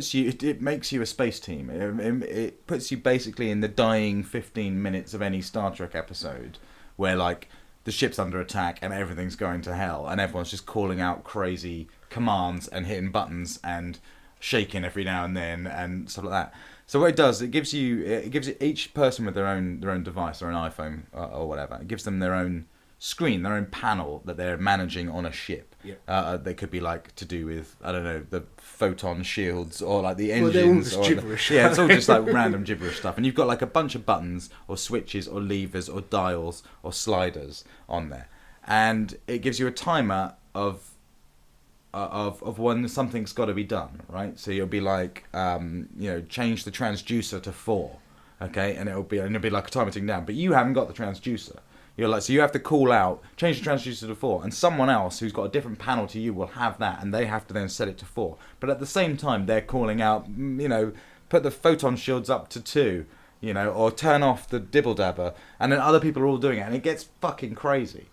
makes you a space team. It puts you basically in the dying 15 minutes of any Star Trek episode, where like the ship's under attack and everything's going to hell, and everyone's just calling out crazy commands and hitting buttons and shaking every now and then and stuff like that. So what it does, it gives you each person with their own device, their own iPhone or whatever. It gives them their own screen, their own panel that they're managing on a ship. Yeah. They could be like to do with, I don't know, the photon shields or like the Well, they're all engines. just Or gibberish. yeah, it's all just like random gibberish stuff. And you've got like a bunch of buttons or switches or levers or dials or sliders on there. And it gives you a timer of when something's got to be done, right? So you'll be like, change the transducer to 4, okay? And it'll be like a timer ticking down. But you haven't got the transducer. You're like, so you have to call out, change the transducer to 4, and someone else who's got a different panel to you will have that, and they have to then set it to 4. But at the same time, they're calling out, put the photon shields up to 2, or turn off the dibble dabber, and then other people are all doing it, and it gets fucking crazy.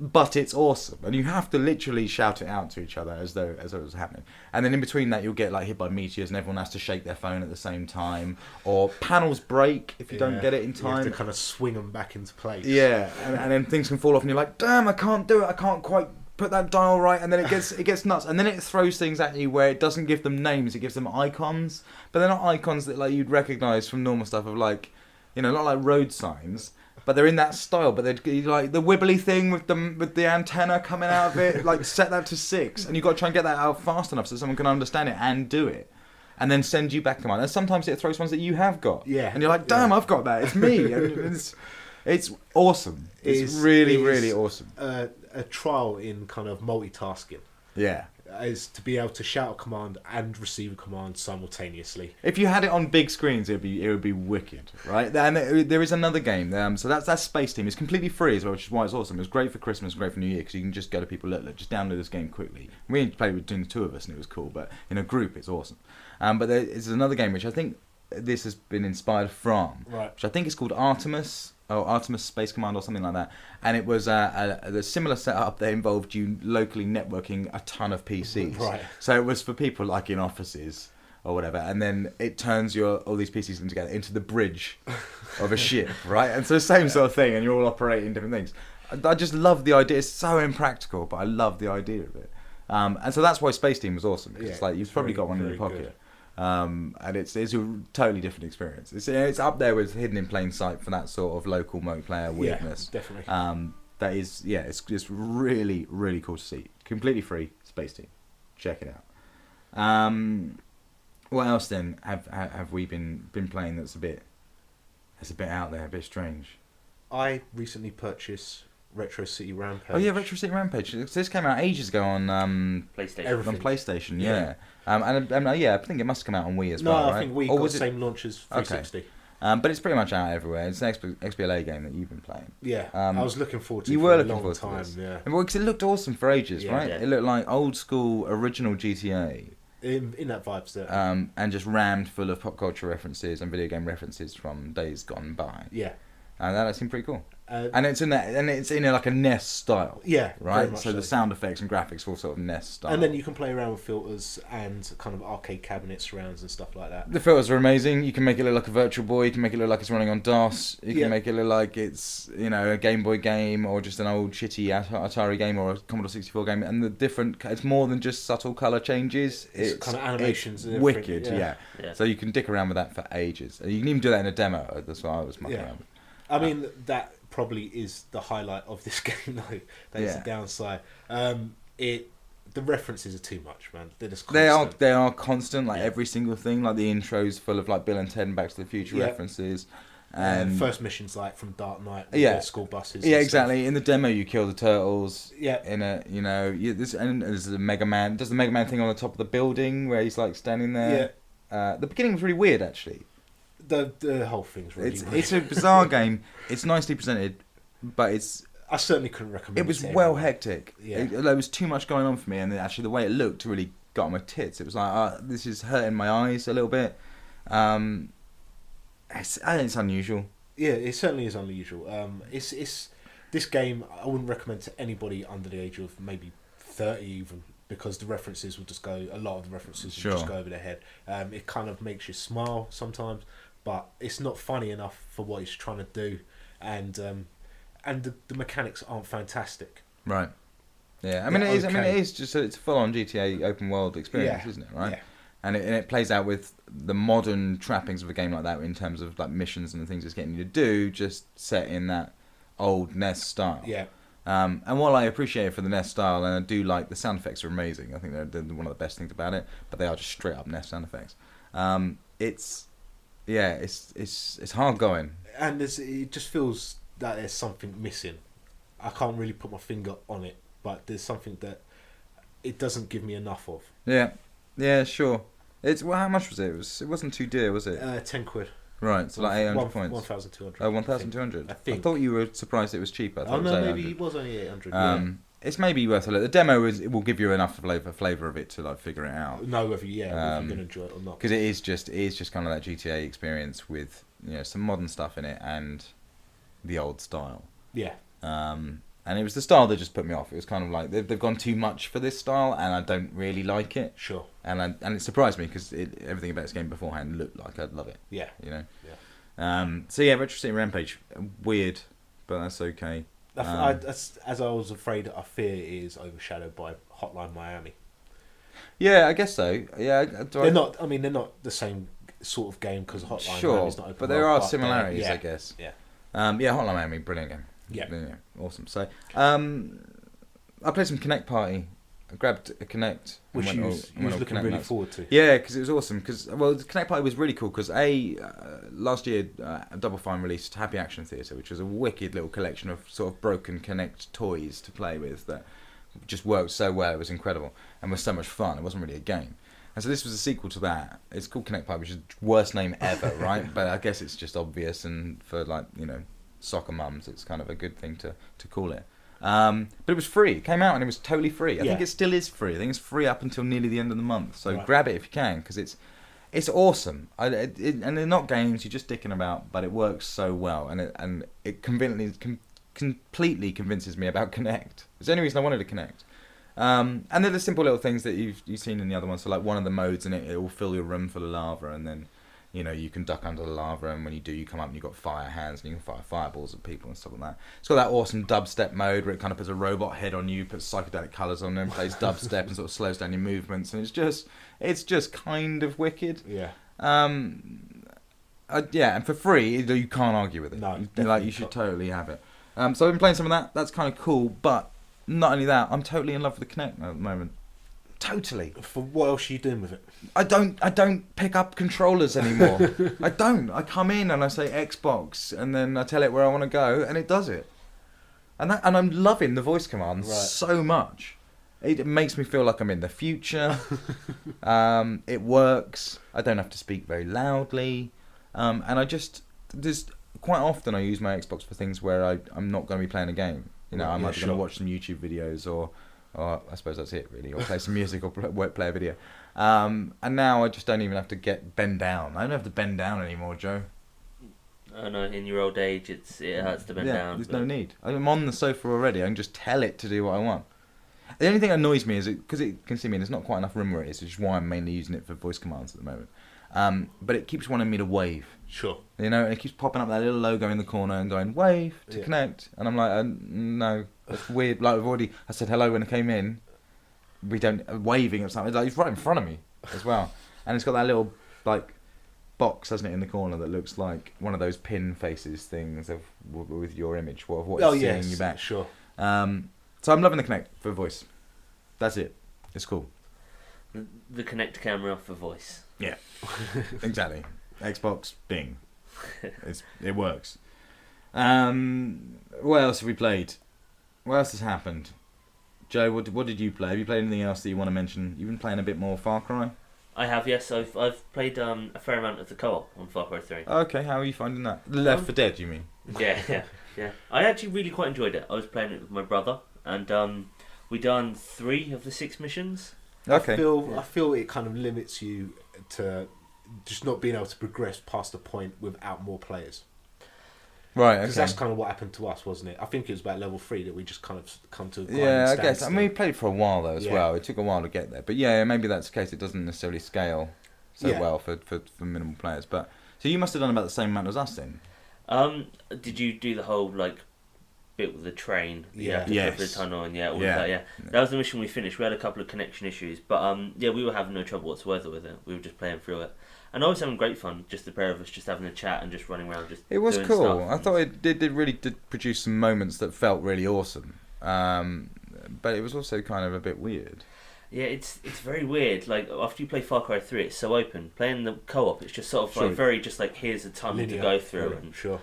but it's awesome, and you have to literally shout it out to each other as though it was happening. And then in between that, you'll get like hit by meteors, and everyone has to shake their phone at the same time, or panels break if you don't get it in time. You have to kind of swing them back into place. Yeah, and then things can fall off, and you're like, damn, I can't do it. I can't quite put that dial right, and then it gets nuts, and then it throws things at you where it doesn't give them names, it gives them icons, but they're not icons that like you'd recognise from normal stuff of like, you know, not like road signs. But they're in that style. But they're like the wibbly thing with the antenna coming out of it. Like set that to 6, and you've got to try and get that out fast enough so someone can understand it and do it, and then send you back command. And sometimes it throws ones that you have got. Yeah. And you're like, damn, I've got that. It's me. And it's awesome. It's really awesome. A trial in kind of multitasking. Yeah. Is to be able to shout a command and receive a command simultaneously. If you had it on big screens, it would be wicked, right? And there is another game, so that's Spaceteam. It's completely free as well, which is why it's awesome. It was great for Christmas, great for New Year, because you can just go to people, look, just download this game quickly. We played between the two of us, and it was cool. But in a group, it's awesome. But there is another game which I think this has been inspired from, right, which I think is called Artemis. Oh, Artemis Space Command or something like that. And it was a similar setup that involved you locally networking a ton of PCs. Right. So it was for people like in offices or whatever. And then it turns all these PCs together into the bridge of a ship, right? And so the same sort of thing, and you're all operating different things. I just love the idea. It's so impractical, but I love the idea of it. And so that's why Spaceteam was awesome. Because it's like you've probably got one in your pocket. Good. And it's a totally different experience. It's up there with Hidden in Plain Sight for that sort of local multiplayer weirdness. Yeah, definitely. That is, it's just really, really cool to see. Completely free, Spaceteam. Check it out. What else then have we been playing that's a bit out there, a bit strange? I recently purchased Retro City Rampage. Oh yeah, Retro City Rampage. This came out ages ago on PlayStation. Everything. On PlayStation, yeah. I think it must come out on Wii as well. No, I right? think Wii got the same launch as 360. Okay. But it's pretty much out everywhere. It's an XBLA game that you've been playing. Yeah, I was looking forward to it you for were a looking long forward time. To this. Yeah, because it looked awesome for ages, Yeah. right? Yeah. It looked like old school original GTA. In that vibes there. And just rammed full of pop culture references and video game references from days gone by. Yeah, and that seemed pretty cool. and it's in like a NES style. Yeah, right. very much So the sound effects and graphics all sort of NES style. And then you can play around with filters and kind of arcade cabinet surrounds and stuff like that. The filters are amazing. You can make it look like a Virtual Boy. You can make it look like it's running on DOS. You can make it look like it's a Game Boy game or just an old shitty Atari game or a Commodore 64 game. And it's more than just subtle color changes. It's kind of animations. It's wicked, yeah. So you can dick around with that for ages. You can even do that in a demo. That's what I was mucking around with. I mean, that probably is the highlight of this game, though. That is the downside. The references are too much, man. They're just constant. They are constant. Like every single thing, like the intro's full of like Bill and Ted and Back to the Future references. And first mission's like from Dark Knight. With school buses. Yeah, exactly. In the demo, you kill the turtles. Yeah. In there's a Mega Man. Does the Mega Man thing on the top of the building where he's like standing there? Yeah. The beginning was really weird, actually. The whole thing's really weird. It's a bizarre game. It's nicely presented, but I certainly couldn't recommend it. It was hectic. Yeah. There was too much going on for me, and actually the way it looked really got on my tits. It was like, this is hurting my eyes a little bit. I think it's unusual. Yeah, it certainly is unusual. It's this game I wouldn't recommend to anybody under the age of maybe 30 even, because the references will just go. A lot of the references will just go over their head. It kind of makes you smile sometimes, but it's not funny enough for what it's trying to do, and the mechanics aren't fantastic. Right. Yeah. I mean, it is just it's a full-on GTA open world experience, isn't it? Right. Yeah. And it plays out with the modern trappings of a game like that in terms of like missions and the things it's getting you to do, just set in that old NES style. Yeah. And while I appreciate it for the NES style, and I do like the sound effects are amazing, I think they're one of the best things about it. But they are just straight up NES sound effects. It's hard going, and it just feels that there's something missing. I can't really put my finger on it, but there's something that it doesn't give me enough of. Yeah, sure. How much was it? It wasn't too dear, was it? £10. Right, so like 800 points. 1,200. Oh, 1,200. I think. I thought you were surprised it was cheaper. Oh no, maybe it was only 800. It's maybe worth a look. The demo it will give you enough flavour of it to like figure it out. Know whether you're going to enjoy it or not. Because it is just kind of that GTA experience with some modern stuff in it and the old style. Yeah. And And it was the style that just put me off. It was kind of like they've gone too much for this style, and I don't really like it. Sure. And it surprised me because everything about this game beforehand looked like I'd love it. Yeah. You know. Yeah. So yeah, Retro City Rampage, weird, but that's okay. As I was afraid, I fear it is overshadowed by Hotline Miami. Yeah, I guess so. Yeah, They're not. I mean, they're not the same sort of game because Hotline Miami's not open but there world, are similarities, yeah, I guess. Yeah. Yeah, Hotline Miami, brilliant game. Yeah. Awesome. So, I played some Kinect Party. I grabbed a Kinect, Which you was looking really forward to. Yeah, because it was awesome. Because the Kinect Party was really cool. Because last year, Double Fine released Happy Action Theatre, which was a wicked little collection of sort of broken Kinect toys to play with that just worked so well. It was incredible and was so much fun. It wasn't really a game. And so this was a sequel to that. It's called Kinect Party, which is the worst name ever, right? But I guess it's just obvious, and for soccer mums, it's kind of a good thing to call it. But it was free. It came out and it was totally free. I think it still is free. I think it's free up until nearly the end of the month. So grab it if you can, because it's awesome. And they're not games you're just dicking about, but it works so well, and it completely convinces me about Kinect. It's the only reason I wanted to Kinect. And they're the simple little things that you've seen in the other ones. So like one of the modes in it will fill your room full of lava, and then you can duck under the lava, and when you do, you come up and you've got fire hands, and you can fire fireballs at people and stuff like that. It's got that awesome dubstep mode where it kind of puts a robot head on you, puts psychedelic colours on them, plays dubstep and sort of slows down your movements, and it's just kind of wicked. Yeah. Yeah, and for free, you can't argue with it. No, you should totally have it. So I've been playing some of that. That's kind of cool, but not only that, I'm totally in love with the Kinect at the moment. Totally. For what else are you doing with it? I don't pick up controllers anymore. I don't. I come in and I say Xbox, and then I tell it where I want to go, and it does it. And I'm loving the voice commands so much. It makes me feel like I'm in the future. It works. I don't have to speak very loudly, and there's quite often I use my Xbox for things where I'm not going to be playing a game. I'm either going to watch some YouTube videos or I suppose that's it really, or play some music or play a video. And now I just don't even have to bend down. I don't have to bend down anymore, Joe. I know, in your old age it hurts to bend down. There's no need. I'm on the sofa already. I can just tell it to do what I want. The only thing that annoys me is because it can see me and there's not quite enough room where it is, which is why I'm mainly using it for voice commands at the moment. But it keeps wanting me to wave. Sure. And it keeps popping up that little logo in the corner and going, wave to connect. And I'm like, no, that's weird. Like, I said hello when I came in. We don't, waving or something. It's right in front of me as well. And it's got that little, box, hasn't it, in the corner that looks like one of those pin faces things with your image, of what it's seeing you back. Sure. So I'm loving the Kinect for voice. That's it. It's cool. The Kinect camera for voice. Yeah, exactly. Xbox, bing. It works. What else have we played? What else has happened? Joe, what did you play? Have you played anything else that you want to mention? You've been playing a bit more Far Cry? I have, yes. I've played a fair amount of the co-op on Far Cry 3. Okay, how are you finding that? Left 4 Dead, you mean? Yeah. I actually really quite enjoyed it. I was playing it with my brother, and we done 3 of the 6 missions. Okay. I feel it kind of limits you to just not being able to progress past the point without more players. Right, okay. Because that's kind of what happened to us, wasn't it? I think it was about level 3 that we just kind of come to a grinding I guess. standstill. I mean, we played for a while though as well. It took a while to get there, but maybe that's the case. It doesn't necessarily scale so well for minimal players. But so you must have done about the same amount as us then. Did you do the whole bit with the train? Yeah. Go through the tunnel and all of that. Yeah, that was the mission we finished. We had a couple of connection issues, but we were having no trouble whatsoever with it. We were just playing through it. And I was having great fun, just the pair of us, just having a chat and just running around. It was doing cool. stuff. I thought it did produce some moments that felt really awesome, but it was also kind of a bit weird. Yeah, it's very weird. After you play Far Cry 3, it's so open. Playing the co-op, it's just sort of very just here's a tunnel to go through. And sure.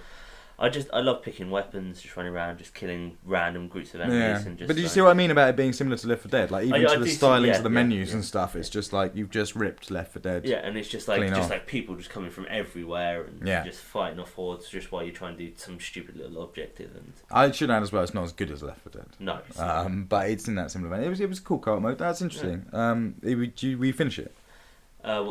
I love picking weapons, just running around, just killing random groups of enemies. And just, but do you see what I mean about it being similar to Left 4 Dead? Even to the stylings of the menus and stuff, it's just you've just ripped Left 4 Dead. Yeah, and it's just people just coming from everywhere and just fighting off hordes just while you try and do some stupid little objective. And I should add as well, it's not as good as Left 4 Dead. No. But it's in that similar vein. It was a cool co-op mode. That's interesting. We finish it.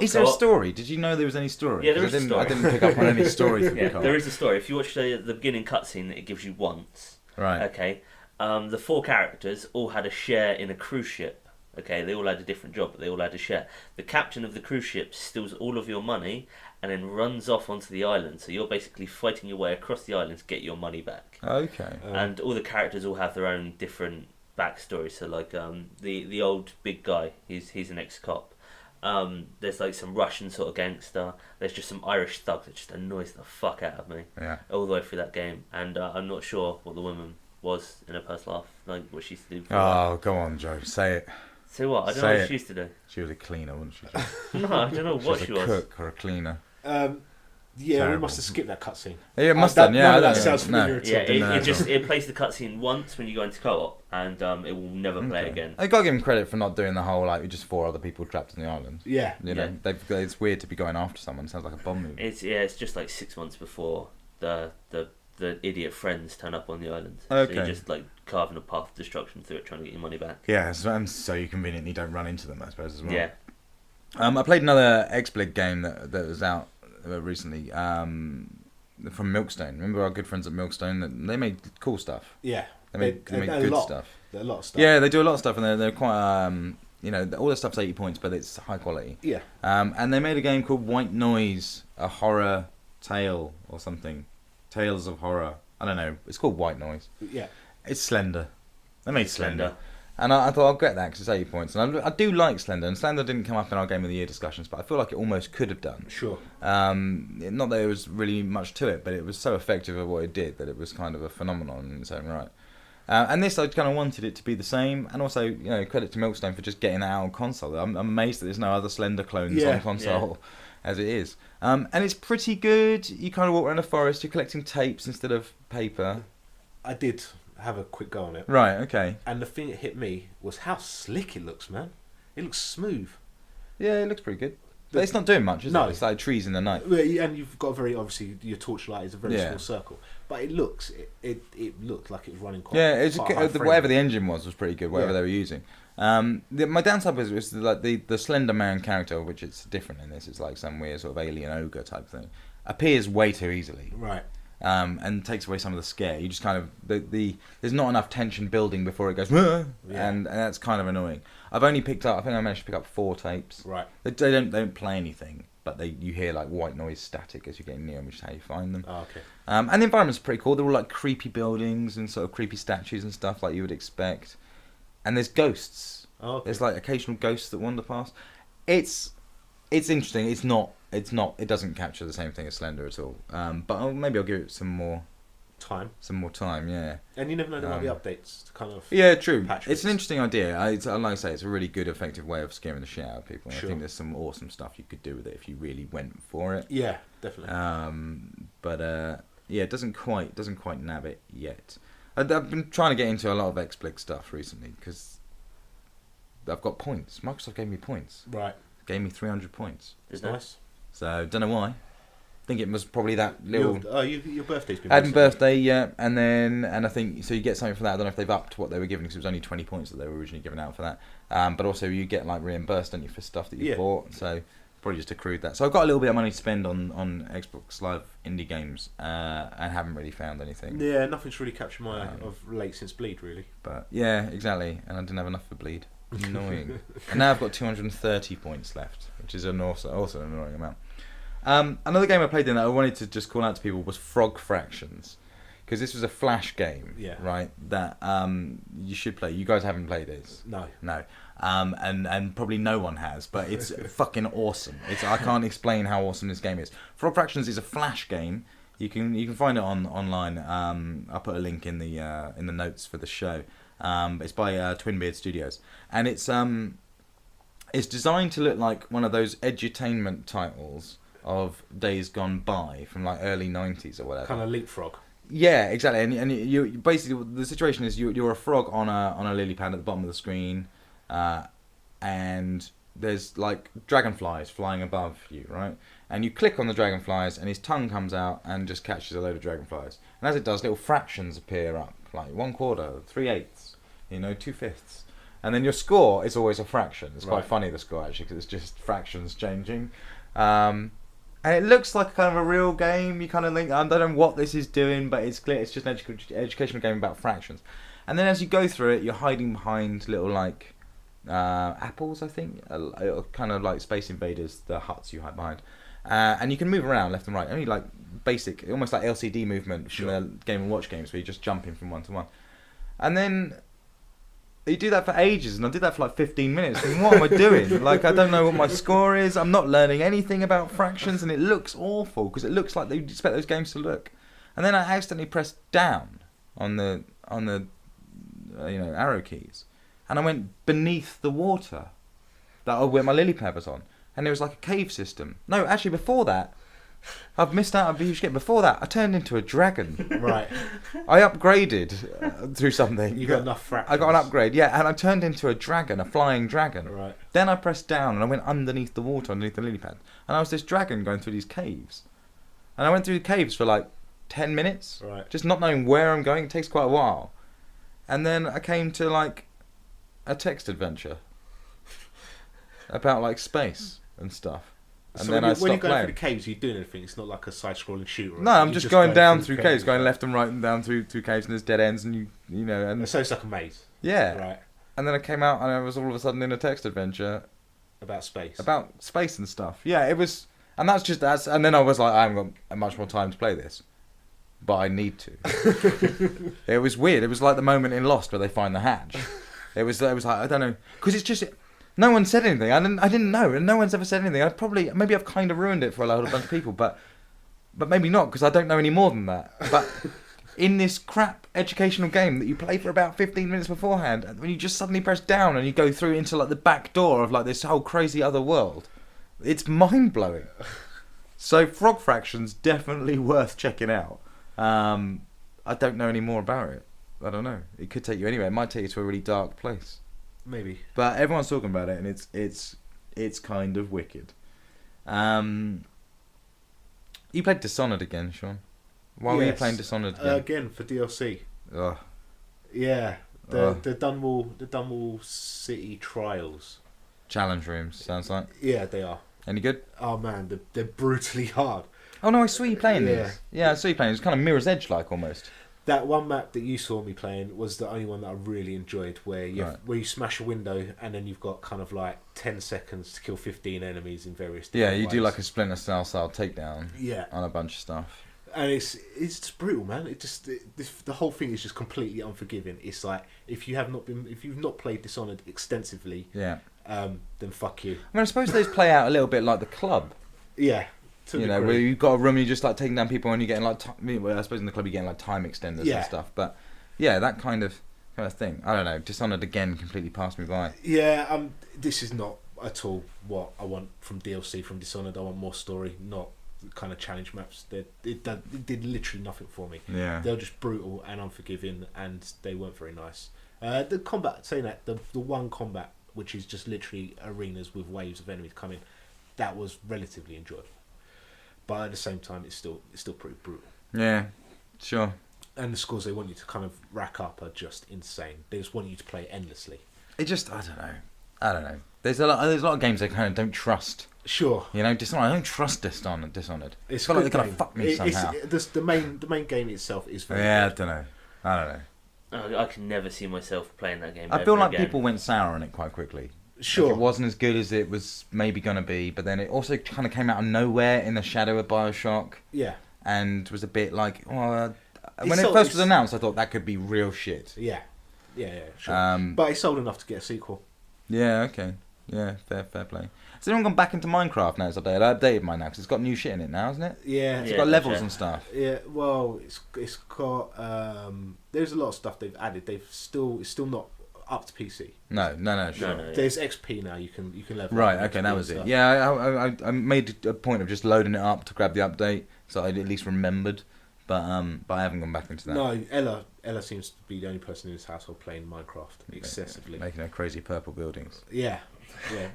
Is there a story? Did you know there was any story? Yeah, there is a story. I didn't pick up on any story from the co-op. There is a story. If you watch the beginning cutscene that it gives you once, right? Okay, The 4 characters all had a share in a cruise ship. Okay, they all had a different job, but they all had a share. The captain of the cruise ship steals all of your money and then runs off onto the island. So you're basically fighting your way across the island to get your money back. Okay. And all the characters all have their own different backstory. So like the old big guy, he's an ex-cop. There's like some Russian sort of gangster. There's just some Irish thug that just annoys the fuck out of me. Yeah. All the way through that game, and I'm not sure what the woman was in her personal life, like what she used to do. Oh, go on, Joe. Say it. So what? I don't Say know it. what she used to do. She was a cleaner, wasn't she? No, I don't know what she she was a was. cook or a cleaner. Yeah, we Terrible. must have skipped that cutscene. Yeah, it must have done. Yeah, none of I that don't sounds know. familiar at all. Yeah, Didn't know it that just at all. it plays the cutscene once when you go into co-op, and it will never play Okay. again. I gotta give him credit for not doing the whole like just 4 other people trapped on the island. Yeah. You know, it's weird to be going after someone. It sounds like a Bond movie. It's just like 6 months before the idiot friends turn up on the island. Okay. So you're just like carving a path of destruction through it, trying to get your money back. Yeah, and so you conveniently don't run into them, I suppose, as well. Yeah. I played another XBLIG game that was out recently from Milkstone. Remember our good friends at Milkstone? They made cool stuff. Yeah. They made They good a lot. stuff. A lot of stuff. Yeah, they do a lot of stuff, and they're quite you know, all their stuff's 80 points, but it's high quality. Yeah. And they made a game called White Noise, a horror tale or something. Tales of horror. I don't know. It's called White Noise. Yeah. It's Slender. They made Slender. Slender. And I thought I'll get that because it's 80 points. And I do like Slender. And Slender didn't come up in our Game of the Year discussions, but I feel like it almost could have done. Sure. Not that there was really much to it, but it was so effective at what it did that it was kind of a phenomenon in its own right. And this, I kind of wanted it to be the same. And also, you know, credit to Milkstone for just getting that out on console. I'm amazed that there's no other Slender clones on console as it is. And it's pretty good. You kind of walk around the forest. You're collecting tapes instead of paper. I did have a quick go on it. Right, okay. And the thing that hit me was how slick it looks, man. It looks smooth. Yeah, it looks pretty good. But it's not doing much, is No. it? It's like trees in the night. Well, and you've got obviously your torchlight is a very Yeah. small circle, but it looked like it was running quite. Yeah, it's quite high frame. whatever the engine was pretty good. Whatever Yeah. they were using. My downside was like the Slender Man character, which it's different in this. It's like some weird sort of alien ogre type thing. Appears way too easily. Right. And takes away some of the scare. You just kind of there's not enough tension building before it goes, and that's kind of annoying. I think I managed to pick up 4 tapes. Right. They don't play anything, but you hear like white noise static as you're getting near them, which is how you find them. Oh, okay. And the environment's pretty cool. They're all like creepy buildings and sort of creepy statues and stuff like you would expect. And there's ghosts. Oh, okay. There's like occasional ghosts that wander past. It's interesting. It doesn't capture the same thing as Slender at all. But maybe I'll give it some more time. Yeah. And you never know, there might be updates to kind of. Yeah, true. patch It's an this. interesting idea. Like I say, it's a really good, effective way of scaring the shit out of people. And Sure. I think there's some awesome stuff you could do with it if you really went for it. Yeah, definitely. Yeah, it doesn't quite nab it yet. I've been trying to get into a lot of XBLIG stuff recently because I've got points. Microsoft gave me points. Right. Gave me 300 points. There's Nice. So don't know why. I think it was probably that little. Your birthday's been. I had my recent. birthday, yeah, and I think so. You get something for that. I don't know if they've upped what they were giving because it was only 20 points that they were originally giving out for that. But also you get like reimbursed, don't you, for stuff that you Yeah. bought. So probably just accrued that. So I've got a little bit of money to spend on Xbox Live indie games, and haven't really found anything. Yeah, nothing's really captured my eye of late since Bleed, really. But yeah, exactly. And I didn't have enough for Bleed. Annoying. And now I've got 230 points left, which is also an annoying amount. Another game I played in that I wanted to just call out to people was Frog Fractions, because this was a Flash game, Yeah. right? That you should play. You guys haven't played this, No. no, and probably no one has, but it's fucking awesome. I can't explain how awesome this game is. Frog Fractions is a Flash game. You can find it online. I'll put a link in the notes for the show. It's by Twinbeard Studios, and it's designed to look like one of those edutainment titles of Days Gone By from like early 90s or whatever. Kind of leapfrog. Yeah, exactly. And you basically, the situation is you're a frog on a lily pad at the bottom of the screen, and there's like dragonflies flying above you, right? And you click on the dragonflies, and his tongue comes out and just catches a load of dragonflies. And as it does, little fractions appear up, like 1/4, 3/8, 2/5. And then your score is always a fraction. It's quite Right. funny, the score, actually, because it's just fractions changing. And it looks like kind of a real game. You kind of think, I don't know what this is doing, but it's clear it's just an educational game about fractions. And then as you go through it, you're hiding behind little like apples, I think, kind of like Space Invaders, the huts you hide behind. And you can move around left and right, only like basic, almost like LCD movement from the Game & Watch games where you're just jumping from one to one. And then you do that for ages, and I did that for like 15 minutes. And what am I doing? Like, I don't know what my score is. I'm not learning anything about fractions, and it looks awful because it looks like they expect those games to look. And then I accidentally pressed down on the arrow keys, and I went beneath the water where my lily pad was on, and there was like a cave system. No, actually, before that, I've missed out on a huge game. Before that, I turned into a dragon. Right. I upgraded through something. You got enough fractions. I got an upgrade, yeah, and I turned into a dragon, a flying dragon. Right. Then I pressed down and I went underneath the water, underneath the lily pad. And I was this dragon going through these caves. And I went through the caves for like 10 minutes. Right. Just not knowing where I'm going. It takes quite a while. And then I came to like a text adventure about like space and stuff. And so then when you're going playing. through the caves, are you doing anything? It's not like a side-scrolling shooter. No, I'm You're just going down through caves, caves, going left and right and down through caves, and there's dead ends, and you know, and So it's like a maze. yeah. Right. And then I came out, and I was all of a sudden in a text adventure About space. about space and stuff. Yeah, it was, and that's. And then I was like, I haven't got much more time to play this, but I need to. It was weird. It was like the moment in Lost where they find the hatch. It was like, I don't know, because it's just. No one said anything. I didn't know, and no one's ever said anything. Maybe I've kind of ruined it for a bunch of people, but maybe not, because I don't know any more than that. But in this crap educational game that you play for about 15 minutes beforehand, when you just suddenly press down and you go through into like the back door of like this whole crazy other world, it's mind blowing. So Frog Fraction's definitely worth checking out. I don't know any more about it. I don't know. It could take you anywhere. It might take you to a really dark place. Maybe. But everyone's talking about it, and it's kind of wicked. You played Dishonored again, Sean. Why were you playing Dishonored again? Again for DLC. Ugh. Yeah, the Dunwall City Trials. Challenge rooms, sounds like. Yeah, they are. Any good? Oh man, they're brutally hard. Oh no, I saw you playing Yeah. this. Yeah, I saw you playing. It's kind of Mirror's Edge like almost. That one map that you saw me playing was the only one that I really enjoyed, where you smash a window and then you've got kind of like 10 seconds to kill 15 enemies in various different Yeah, you ways. do like a Splinter Cell style takedown. Yeah. On a bunch of stuff. And it's just brutal, man. The whole thing is just completely unforgiving. It's like if you've not played Dishonored extensively, Yeah. then fuck you. I mean, I suppose those play out a little bit like the club. Yeah. You know, where you've got a room, you're just like taking down people, and you're getting like, I suppose in the club you're getting like time extenders and stuff. But yeah, that kind of thing. I don't know. Dishonored again completely passed me by. Yeah. This is not at all what I want from DLC from Dishonored. I want more story, not kind of challenge maps. It did literally nothing for me. Yeah. They're just brutal and unforgiving, and they weren't very nice. The combat, saying that, the one combat which is just literally arenas with waves of enemies coming, that was relatively enjoyable. But at the same time, it's still pretty brutal. Yeah, sure. And the scores they want you to kind of rack up are just insane. They just want you to play endlessly. It just, I don't know. There's a lot of games I kind of don't trust. Sure. You know, Dishonored. I don't trust Dishonored. I It's feel like they're game. gonna fuck me somehow. The main game itself is very Yeah, good. I don't know. I can never see myself playing that game. I feel ever like again. people went sour on it quite quickly. Sure. Like it wasn't as good as it was maybe going to be, but then it also kind of came out of nowhere in the shadow of Bioshock. Yeah. And was a bit like, when It's it so- first it's- was announced, I thought that could be real shit. Yeah, sure. But it sold enough to get a sequel. Yeah, okay. Yeah, fair play. Has anyone gone back into Minecraft now? It's updated. I updated mine now because it's got new shit in it now, hasn't it? Yeah. It's Yeah, got levels gotcha. and stuff. Yeah, well, it's got there's a lot of stuff they've added. It's still not up to PC. No, sure. No, yeah. There's XP now. You can level. Right, up okay, XP that and was it. stuff. Yeah, I made a point of just loading it up to grab the update, so I at least remembered. But I haven't gone back into that. No, Ella seems to be the only person in this household playing Minecraft excessively. Making her crazy purple buildings. Yeah,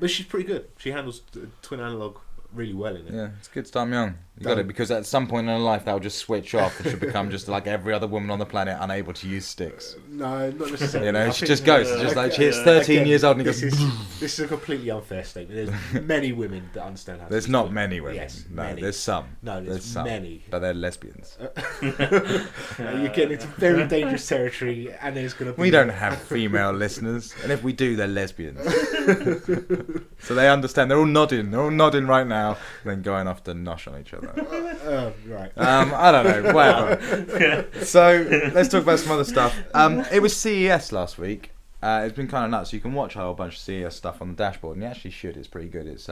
but she's pretty good. She handles twin analog really well in it. Yeah, it's good to start 'em young. You got it, because at some point in her life that'll just switch off and she'll become just like every other woman on the planet, unable to use sticks. No, not necessarily. You know, I she think- just goes. Just like she hits 13 again, years old and this goes. is a completely unfair statement. There's many women that understand how to There's use not it. many women. Yes, No, many. there's some. No, there's some. many. But they're lesbians. You're getting into very dangerous territory, and there's going to be... We don't have female listeners, and if we do, they're lesbians. So they understand. They're all nodding. They're all nodding right now, then going off to nosh on each other. Right. I don't know. Whatever. So let's talk about some other stuff. It was CES last week. It's been kind of nuts. You can watch a whole bunch of CES stuff on the dashboard, and you actually should. It's pretty good. It's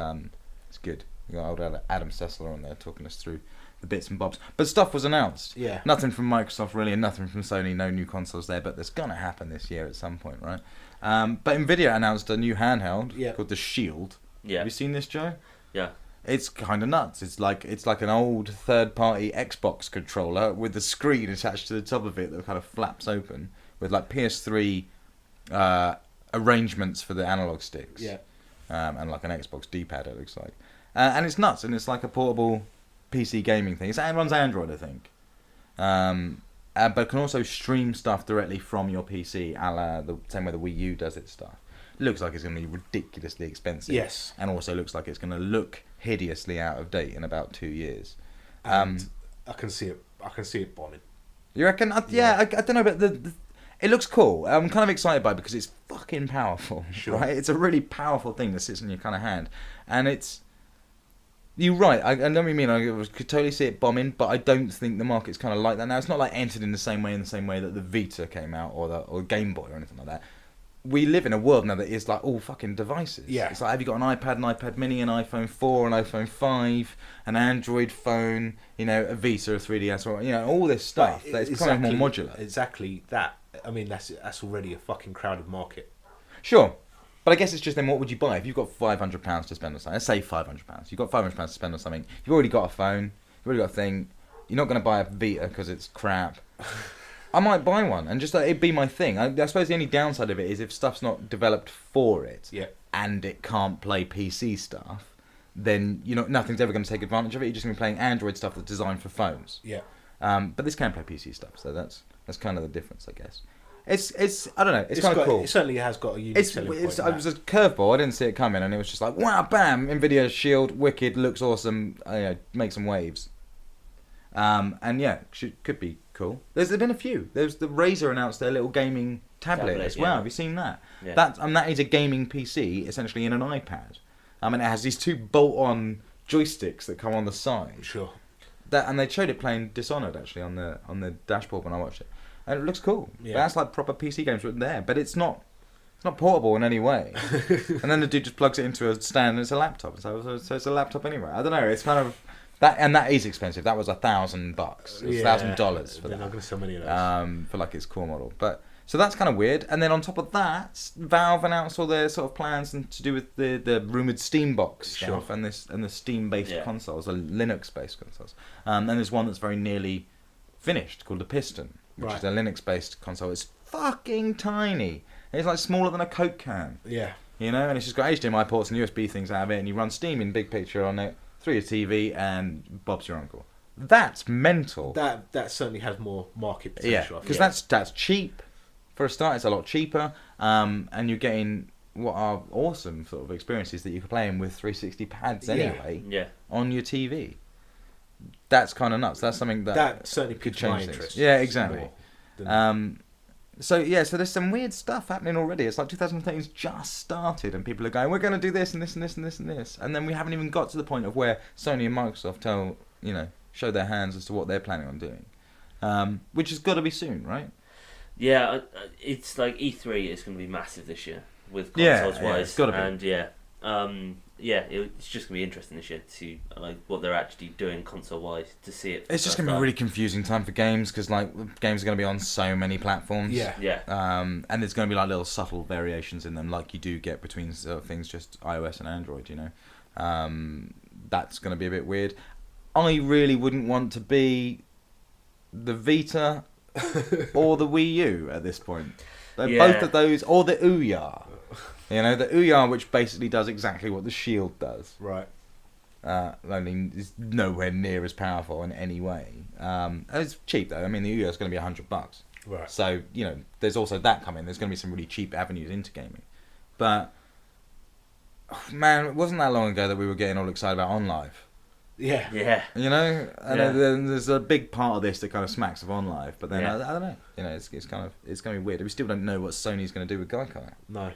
good. You got old Adam Sessler on there talking us through the bits and bobs. But stuff was announced. Yeah. Nothing from Microsoft really, and nothing from Sony. No new consoles there, but that's gonna happen this year at some point, right? But Nvidia announced a new handheld called the Shield. Yeah. Have you seen this, Joe? Yeah. It's kind of nuts. It's like an old third-party Xbox controller with the screen attached to the top of it that kind of flaps open with like PS3 arrangements for the analog sticks. Yeah. And like an Xbox D-pad, it looks like. And it's nuts, and it's like a portable PC gaming thing. It runs Android, I think. But it can also stream stuff directly from your PC, a la the same way the Wii U does its stuff. It looks like it's going to be ridiculously expensive. Yes. And also looks like it's going to look hideously out of date in about 2 years. And I can see it bombing. You reckon? I don't know, but it looks cool. I'm kind of excited by it because it's fucking powerful, right? It's a really powerful thing that sits in your kind of hand, and it's. You're right. I know what you mean. I could totally see it bombing, but I don't think the market's kind of like that now. It's not like entered in the same way that the Vita came out or Game Boy or anything like that. We live in a world now that is like all fucking devices. Yeah. It's like, have you got an iPad, an iPad Mini, an iPhone 4, an iPhone 5, an Android phone, a Vita, a 3DS, or all this stuff. It's becoming more modular. Exactly that. I mean, that's already a fucking crowded market. Sure. But I guess it's just then what would you buy? If you've got £500 to spend on something, let's say £500. You've got £500 to spend on something. You've already got a phone. You've already got a thing. You're not going to buy a Vita because it's crap. I might buy one and just it'd be my thing. I suppose the only downside of it is if stuff's not developed for it and it can't play PC stuff, then nothing's ever going to take advantage of it. You're just going to be playing Android stuff that's designed for phones. Yeah. But this can play PC stuff, so that's kind of the difference, I guess. It's I don't know. It's kind of cool. It certainly has got a unique selling point. It was a curveball. I didn't see it coming, and it was just like, wow, bam! Nvidia Shield, wicked, looks awesome. Make some waves. And yeah, could be cool. There's been a few. There's the Razer announced their little gaming tablet as well. Yeah. Have you seen that? Yeah. That is a gaming PC essentially in an iPad. It has these two bolt-on joysticks that come on the side. Sure. And they showed it playing Dishonored actually on the dashboard when I watched it. And it looks cool. Yeah. That's like proper PC games written there, but it's not portable in any way. And then the dude just plugs it into a stand and it's a laptop. So it's a laptop anyway. I don't know. It's kind of that, and that is expensive. That was $1,000. It was $1,000 for They're that. not going to sell many of those. For like its core model, but. So that's kind of weird. And then on top of that, Valve announced all their sort of plans and to do with the rumoured Steam box stuff and the Steam-based consoles, the Linux-based consoles. And there's one that's very nearly finished called the Piston, which is a Linux-based console. It's fucking tiny. It's like smaller than a Coke can. Yeah. And it's just got HDMI ports and USB things out of it, and you run Steam in big picture on it through your TV, and Bob's your uncle. That's mental. That certainly has more market potential. Yeah, because that's cheap. For a start, it's a lot cheaper, and you're getting what are awesome sort of experiences that you can play in with 360 pads anyway on your TV. That's kind of nuts. That's something that certainly could piques my change interest. things. Yeah, exactly. So there's some weird stuff happening already. It's like 2013's just started, and people are going, "We're going to do this and this and this and this and this," and then we haven't even got to the point of where Sony and Microsoft show their hands as to what they're planning on doing, which has got to be soon, right? Yeah, it's like E3 is going to be massive this year with consoles wise, it's gotta be. And it's just going to be interesting this year to see like what they're actually doing console wise to see it. It's just going to be a really confusing time for games because like games are going to be on so many platforms. Yeah. And there's going to be like little subtle variations in them, like you do get between things just iOS and Android. That's going to be a bit weird. I really wouldn't want to be the Vita or the Wii U at this point. Both of those, or the Ouya. The Ouya, which basically does exactly what the Shield does. Right. only is nowhere near as powerful in any way. It's cheap though. I mean, the Uyo is going to be $100. Right. So there's also that coming. There's going to be some really cheap avenues into gaming, but man, it wasn't that long ago that we were getting all excited about OnLive. Yeah. Yeah. And then there's a big part of this that kind of smacks of OnLive, but then I don't know. It's going to be weird. We still don't know what Sony's going to do with Gaikai. No.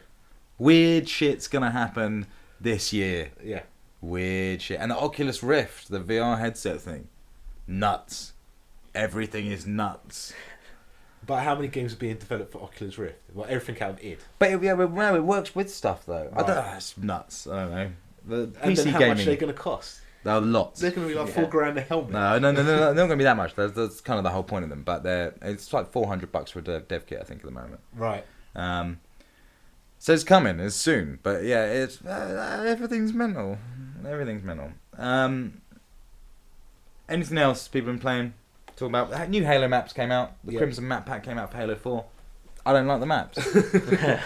Weird shit's going to happen this year. Yeah. Weird shit. And the Oculus Rift, the VR headset thing, nuts. Everything is nuts. But how many games are being developed for Oculus Rift? Well, everything out of id. But it works with stuff though. Right. I don't know. It's nuts. I don't know. The And PC then how gaming. much are they going to cost? There are lots. They're going to be like $4,000 a helmet. No, they're not going to be that much. That's kind of the whole point of them. But it's like $400 for a dev kit, I think, at the moment. Right. So it's coming. It's soon. But yeah, it's everything's mental. Everything's mental. Anything else people been playing? Talk about new Halo maps came out. The Crimson map pack came out for Halo 4. I don't like the maps.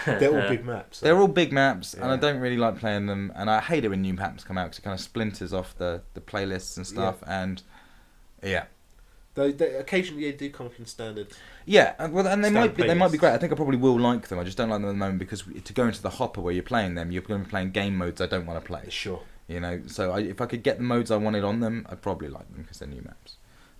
They're all big maps. They're all big maps, and I don't really like playing them. And I hate it when new maps come out because it kind of splinters off the playlists and stuff. Yeah. And yeah, Though occasionally they do come up in standard. yeah. And they might be playlists. great. I think I probably will like them. I just don't like them at the moment because to go into the hopper where you're playing them, you're going to be playing game modes I don't want to play. Sure. So if I could get the modes I wanted on them, I'd probably like them because they're new maps.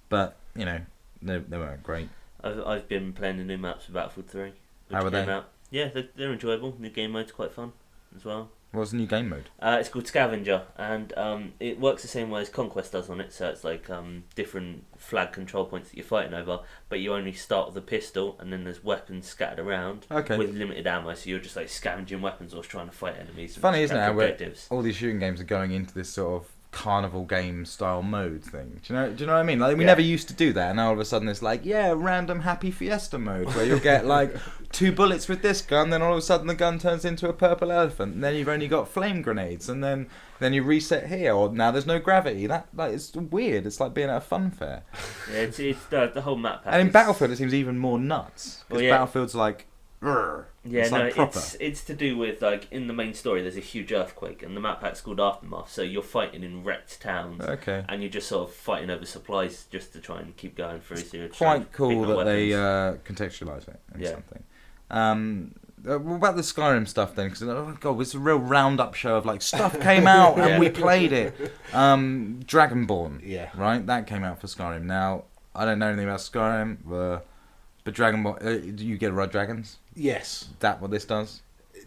But they weren't great. I've been playing the new maps for Battlefield 3. How are they? Out. Yeah, they're enjoyable. New game mode's quite fun as well. What's the new game mode? It's called Scavenger, and it works the same way as Conquest does on it. So it's like different flag control points that you're fighting over, but you only start with a pistol, and then there's weapons scattered around with limited ammo. So you're just like scavenging weapons or trying to fight enemies. Funny, isn't it? How objectives. All these shooting games are going into this sort of carnival game style mode thing. Do you know what I mean? Like we never used to do that, and now all of a sudden it's like random happy fiesta mode where you'll get like 2 bullets with this gun, then all of a sudden the gun turns into a purple elephant, and then you've only got flame grenades, and then you reset here, or now there's no gravity. That it's weird. It's like being at a fun fair. Yeah, it's the whole map pack. And in Battlefield it seems even more nuts because Battlefield's like. Yeah, it's it's to do with like in the main story there's a huge earthquake and the map pack's called Aftermath, so you're fighting in wrecked towns. Okay. And you're just sort of fighting over supplies just to try and keep going through. So you're quite cool that they weapons. contextualise it and something. What about the Skyrim stuff then? Because oh god, it's a real roundup show of like stuff came out and we played it. Dragonborn, right? That came out for Skyrim. Now I don't know anything about Skyrim, but Dragonborn, do you get red dragons? Yes. Is that what this does?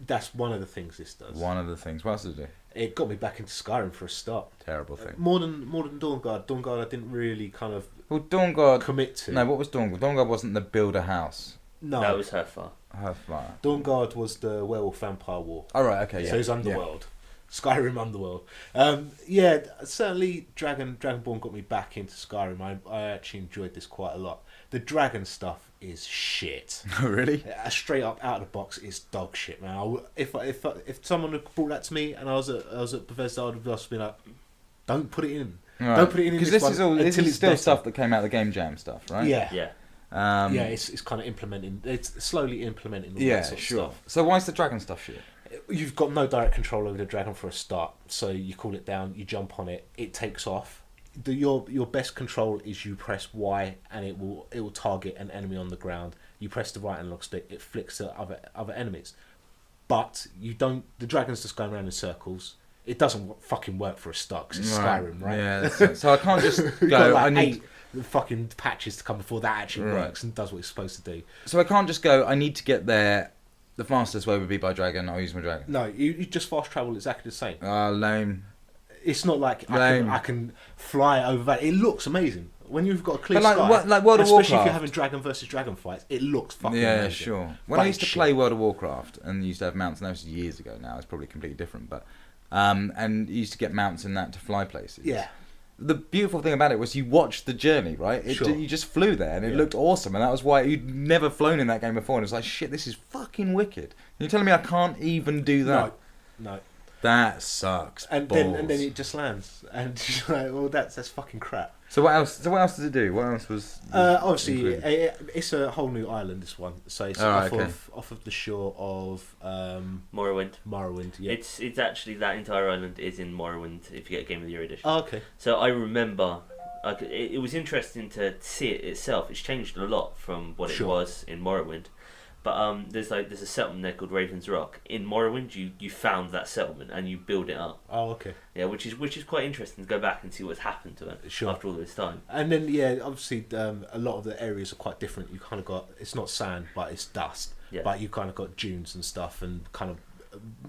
That's one of the things this does. One of the things. What else does it do? It got me back into Skyrim for a start. Terrible thing. More than Dawnguard. Dawnguard I didn't really kind of Dawnguard commit to. No, what was Dawnguard? Dawnguard wasn't the build a house. No. That was Herfar. Dawnguard was the werewolf vampire war. Oh right, okay, yeah. So it's Underworld. Skyrim Underworld. Certainly Dragonborn got me back into Skyrim. I actually enjoyed this quite a lot. The dragon stuff is shit. Oh really? Straight up out of the box is dog shit, man. If someone had brought that to me and I was at Bethesda, I'd have just been like, don't put it in. Right. Don't put it in because this one until this is it's still better. stuff that came out of the Game Jam stuff, right? Yeah. Yeah. It's kind of implementing. It's slowly implementing all that Yeah, sort of sure. stuff. So why is the dragon stuff shit? You've got no direct control over the dragon for a start. So you call it down, you jump on it, it takes off. Your best control is you press Y and it will target an enemy on the ground. You press the right analog stick, it flicks at other enemies. But you don't. The dragon's just going around in circles. It doesn't fucking work for a start 'cause it's Skyrim, right? Yeah. So I can't just You've got go. like I need. 8 fucking patches to come before that actually works and does what it's supposed to do. So I can't just go. I need to get there. The fastest way would be by dragon. I'll use my dragon. No, you just fast travel exactly the same. Lame. It's not like I can fly over that. It looks amazing when you've got a clear But sky. like World of especially if Warcraft. you're having dragon versus dragon fights, it looks fucking Yeah, amazing. sure. When I used to play World of Warcraft and used to have mounts, and that was years ago now, it's probably completely different, but and you used to get mounts in that to fly places. Yeah. The beautiful thing about it was you watched the journey, right? You just flew there and it looked awesome, and that was why you'd never flown in that game before, and it's like, shit, this is fucking wicked. And you're telling me I can't even do that? No. That sucks. And then it just lands, and you're like, well, that's fucking crap. So what else? Does it do? What else was? Obviously, included? it's a whole new island. This one, so it's off of the shore of Morrowind. Morrowind. Yeah. It's actually that entire island is in Morrowind if you get a Game of the Year edition. Oh, okay. So I remember, it was interesting to see it itself. It's changed a lot from what it was in Morrowind. But there's a settlement there called Raven's Rock. In Morrowind, you found that settlement and you build it up. Oh, okay. Yeah, which is quite interesting to go back and see what's happened to it after all this time. And then obviously a lot of the areas are quite different. You kind of got, it's not sand but it's dust. Yeah. But you kind of got dunes and stuff and kind of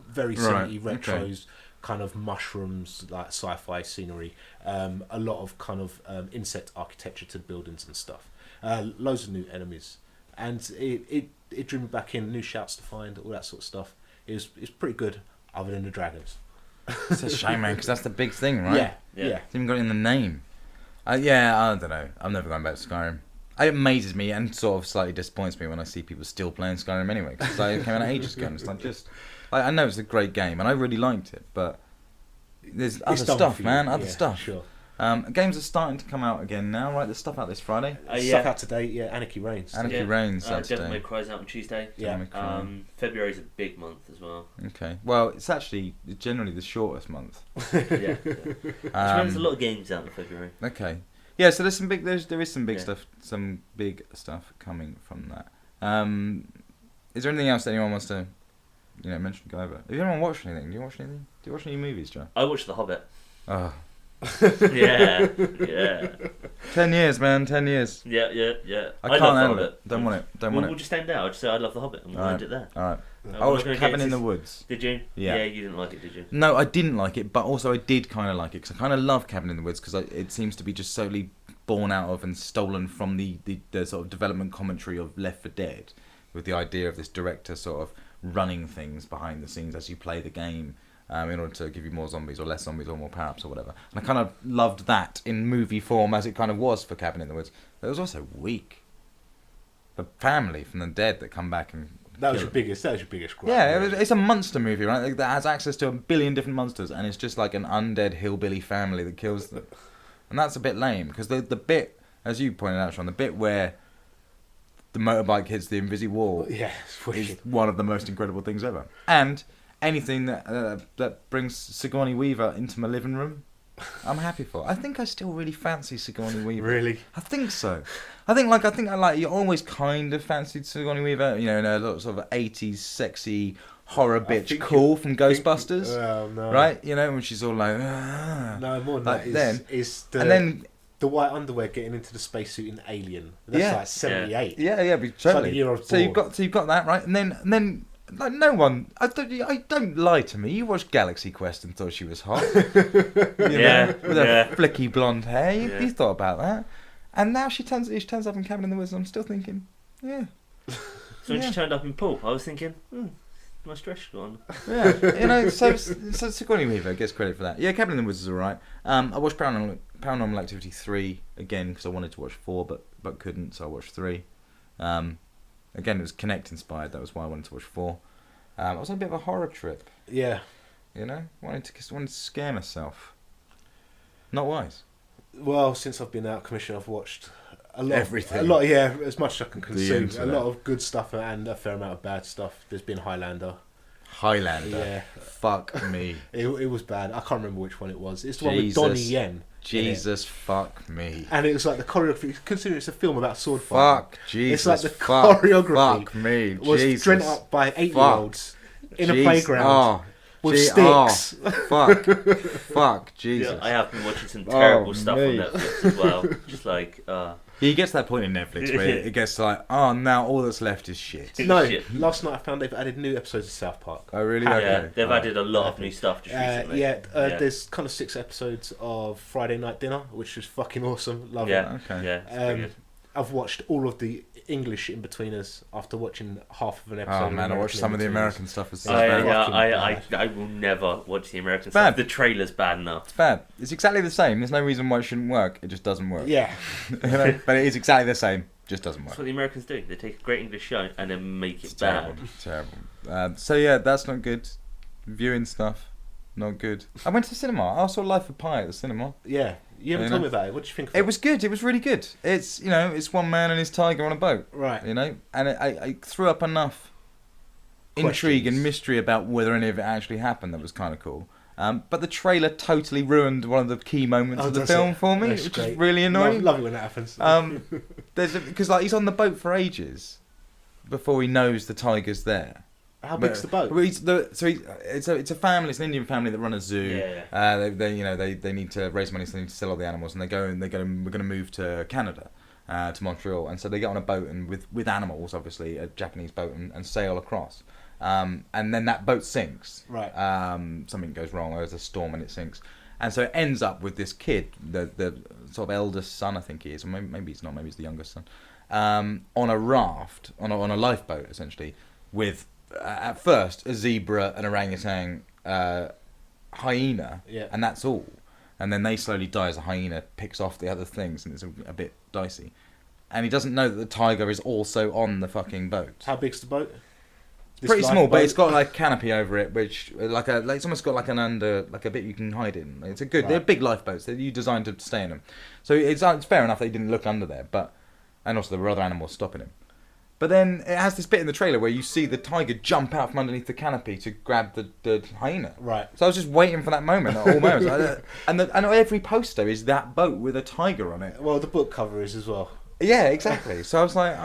very 70s retros, kind of mushrooms like sci-fi scenery. A lot of kind of insect architecture to buildings and stuff. Loads of new enemies. And it drew me back in, new shouts to find, all that sort of stuff. It's pretty good, other than the dragons. It's a shame, man, because that's the big thing, right? Yeah. It's even got it in the name. I don't know. I'm never going back to Skyrim. It amazes me and sort of slightly disappoints me when I see people still playing Skyrim anyway, because it came out ages ago. And it's like I know it's a great game, and I really liked it, but there's other stuff, man. Other stuff. Sure. Games are starting to come out again now, right? There's stuff out this Friday. Stuff out today, Anarchy Reigns. Anarchy Reigns out Devil today. May Cry's out on Tuesday. Yeah. February's a big month as well. Okay. Well, it's actually generally the shortest month. Yeah. There's a lot of games out in February. Okay. Yeah, so there is some big stuff, some big stuff coming from that. Is there anything else that anyone wants to, mention? Go over. Have you anyone watched anything? Do you watch anything? Do you watch any movies, Joe? I watched The Hobbit. Oh. Yeah. 10 years, man. 10 years. Yeah. I love can't The handle Hobbit. it. Don't want it. Don't want We'll it. just end there. I'll just say I love The Hobbit and we'll end it there. All right. I We're watched not gonna Cabin get in the into- Woods. Did you? Yeah. You didn't like it, did you? No, I didn't like it, but also I did kind of like it because I kind of love Cabin in the Woods because it seems to be just solely born out of and stolen from the sort of development commentary of Left 4 Dead, with the idea of this director sort of running things behind the scenes as you play the game in order to give you more zombies or less zombies or more power-ups or whatever. And I kind of loved that in movie form as it kind of was for Cabin in the Woods. But it was also weak. The family from the dead that come back and... That was your biggest gripe. Yeah, it's a monster movie, right? That has access to a billion different monsters, and it's just like an undead hillbilly family that kills them. And that's a bit lame, because the bit, as you pointed out, Sean, the bit where the motorbike hits the invisi wall is one of the most incredible things ever. And anything that brings Sigourney Weaver into my living room, I'm happy for. I think I still really fancy Sigourney Weaver. Really? I think so. I think I like you always kind of fancied Sigourney Weaver, in a sort of 80s sexy horror bitch cool from Ghostbusters. Oh, no. Right? When she's all like no, more than like that is the, and then the white underwear getting into the spacesuit in Alien. That's like 78. Yeah, but totally. Like a year old so you've got that, right? And then like no one, I don't lie to me. You watched Galaxy Quest and thought she was hot, with her flicky blonde hair. You thought about that, and now she turns up in Cabin in the Woods. And I'm still thinking, yeah. So when she turned up in Pool, I was thinking, nice dress on. Yeah, so Sigourney Weaver gets credit for that. Yeah, Cabin in the Woods is alright. I watched Paranormal Activity 3 again because I wanted to watch 4, but couldn't, so I watched 3. Again, it was Kinect inspired. That was why I wanted to watch 4. I was on a bit of a horror trip. Yeah. Wanted to scare myself. Not wise. Well, since I've been out commission, I've watched everything. As much as I can consume. A lot internet. of good stuff and a fair amount of bad stuff. There's been Highlander. Yeah. Fuck me. It was bad. I can't remember which one it was. It's the one with Donnie Yen. Jesus, fuck me. And it was like the choreography, considering it's a film about sword fighting. Fuck, Jesus. It's like the choreography fuck me, was Jesus. dreamt up by 8-year-olds in a playground with sticks. Oh, fuck, Jesus. Yeah, I have been watching some terrible stuff on me. Netflix as well. Just like, He gets to that point in Netflix where it gets like, now all that's left is shit. No, Shit. last night I found they've added new episodes of South Park. Oh, really? yeah, Okay. they've added a lot of new stuff just recently. There's kind of 6 episodes of Friday Night Dinner, which is fucking awesome. Love it. Okay. Yeah, it's pretty good. I've watched all of the English in-betweeners after watching half of an episode. Oh of man, I watched some of the In-Betweeners. American stuff. It's I will never watch the American bad. stuff. The trailer's bad enough. It's bad. It's exactly the same. There's no reason why it shouldn't work. It just doesn't work. Yeah. But it is exactly the same. Just doesn't That's work. what the Americans do. They take a great English show and then make it It's bad. terrible. So yeah, that's not good. Viewing stuff, not good. I went to the cinema. I saw Life of Pi at the cinema. Yeah. You haven't told me about it. What do you think of It was good. It was really good. It's it's one man and his tiger on a boat. Right. And I threw up enough intrigue and mystery about whether any of it actually happened. That was kind of cool. But the trailer totally ruined one of the key moments of the film for me, which is really annoying. Love it when that happens. Because he's on the boat for ages before he knows the tiger's there. How big's the boat? It's a family. It's an Indian family that run a zoo. Yeah. They need to raise money, so they need to sell all the animals, and we're going to move to Canada, to Montreal, and so they get on a boat and with animals, obviously a Japanese boat, and sail across. And then that boat sinks. Right. Something goes wrong. There's a storm and it sinks. And so it ends up with this kid, the sort of eldest son, I think he is, or maybe he's not. Maybe he's the youngest son, on a raft, on a lifeboat, essentially, with at first a zebra, an orangutan, hyena, and that's all. And then they slowly die as a hyena picks off the other things, and it's a bit dicey. And he doesn't know that the tiger is also on the fucking boat. How big's the boat? Pretty small, but it's got like a canopy over it, which it's almost got like a bit you can hide in. It's they're big lifeboats. They're designed to stay in them, so it's fair enough they didn't look under there. And also there were other animals stopping him. But then it has this bit in the trailer where you see the tiger jump out from underneath the canopy to grab the hyena. Right. So I was just waiting for that moment at all moments. And every poster is that boat with a tiger on it. Well, the book cover is as well. Yeah, exactly. So I was like,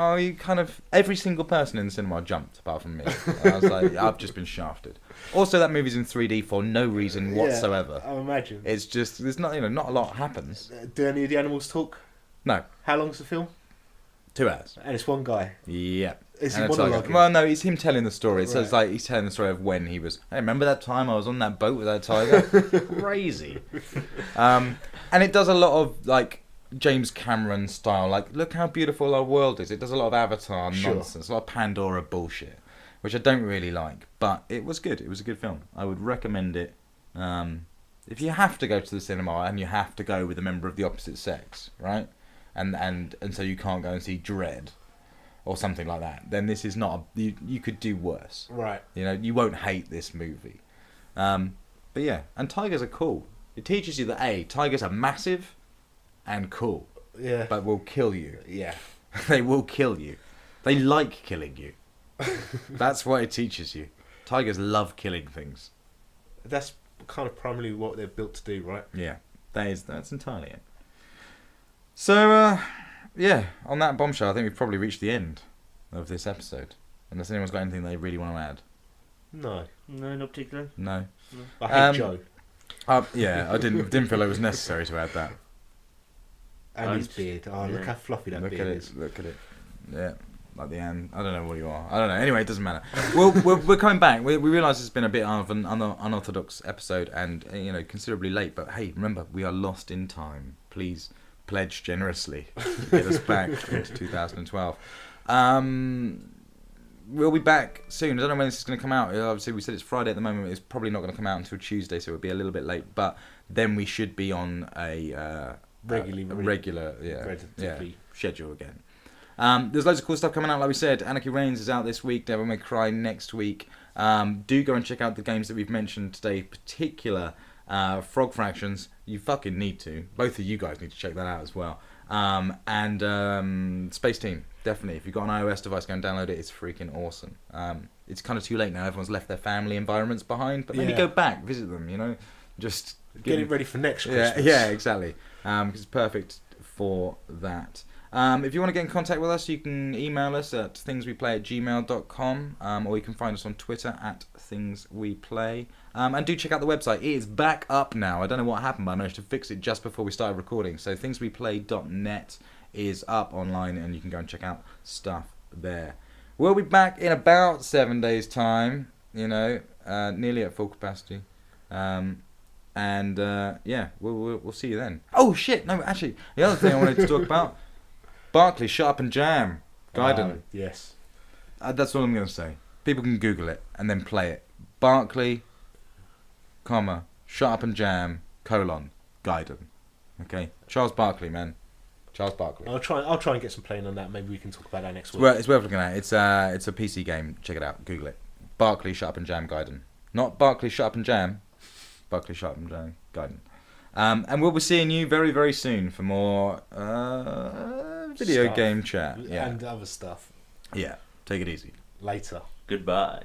every single person in the cinema jumped apart from me. And I was like, I've just been shafted. Also, that movie's in 3D for no reason whatsoever. I imagine. It's just, there's not a lot happens. Do any of the animals talk? No. How long's the film? 2 hours. And it's one guy. Yeah. Is he monologuing? Well, no, it's him telling the story. So it's like he's telling the story of when he was. Hey, remember that time I was on that boat with that tiger? Crazy. And it does a lot of like James Cameron style. Like, look how beautiful our world is. It does a lot of Avatar nonsense, a lot of Pandora bullshit, which I don't really like. But it was good. It was a good film. I would recommend it. If you have to go to the cinema and you have to go with a member of the opposite sex, right? And so you can't go and see Dread or something like that, then this is not you could do worse. Right. You won't hate this movie. But yeah, and tigers are cool. It teaches you that tigers are massive and cool. Yeah. But will kill you. Yeah. They will kill you. They like killing you. That's what it teaches you. Tigers love killing things. That's kind of primarily what they're built to do, right? Yeah. That's entirely it. So, yeah, on that bombshell, I think we've probably reached the end of this episode. Unless anyone's got anything they really want to add. No, not particularly. No. I hate Joe. Yeah, I didn't feel it was necessary to add that. And his beard. Oh, look how fluffy that beard is. Look at it. Yeah, like the end. I don't know what you are. I don't know. Anyway, it doesn't matter. We're coming back. We realise it's been a bit of an unorthodox episode and considerably late. But hey, remember, we are lost in time. Please pledge generously to get us back into 2012. We'll be back soon. I don't know when this is going to come out. Obviously, we said it's Friday at the moment. It's probably not going to come out until Tuesday, so it'll be a little bit late. But then we should be on a regular schedule again. There's loads of cool stuff coming out, like we said. Anarchy Reigns is out this week. Devil May Cry next week. Do go and check out the games that we've mentioned today, particular Frog Fractions. You fucking need to. Both of you guys need to check that out as well. And Spaceteam, definitely. If you've got an iOS device, go and download it. It's freaking awesome. It's kind of too late now. Everyone's left their family environments behind. But maybe go back, visit them, Just get it ready for next Christmas. Yeah, exactly. Because it's perfect for that. If you want to get in contact with us, you can email us at thingsweplay@gmail.com, or you can find us on Twitter at thingsweplay. And do check out the website. It is back up now. I don't know what happened, but I managed to fix it just before we started recording. So thingsweplay.net is up online, and you can go and check out stuff there. We'll be back in about 7 days' time, nearly at full capacity. We'll see you then. Oh shit! No, actually, the other thing I wanted to talk about: Barkley, Shut Up and Jam, Gaiden. Yes. That's all I'm going to say. People can Google it and then play it. Barkley, Shut Up and Jam, Gaiden. Okay, Charles Barkley, man. Charles Barkley. I'll try and get some playing on that. Maybe we can talk about that next week. Well, it's worth looking at. It's a PC game. Check it out. Google it. Barkley, Shut Up and Jam, Gaiden. Not Barkley, Shut Up and Jam. Barkley, Shut Up and Jam, Gaiden. And we'll be seeing you very, very soon for more video Stuff. game chat. Yeah. And other stuff. Yeah. Take it easy. Later. Goodbye.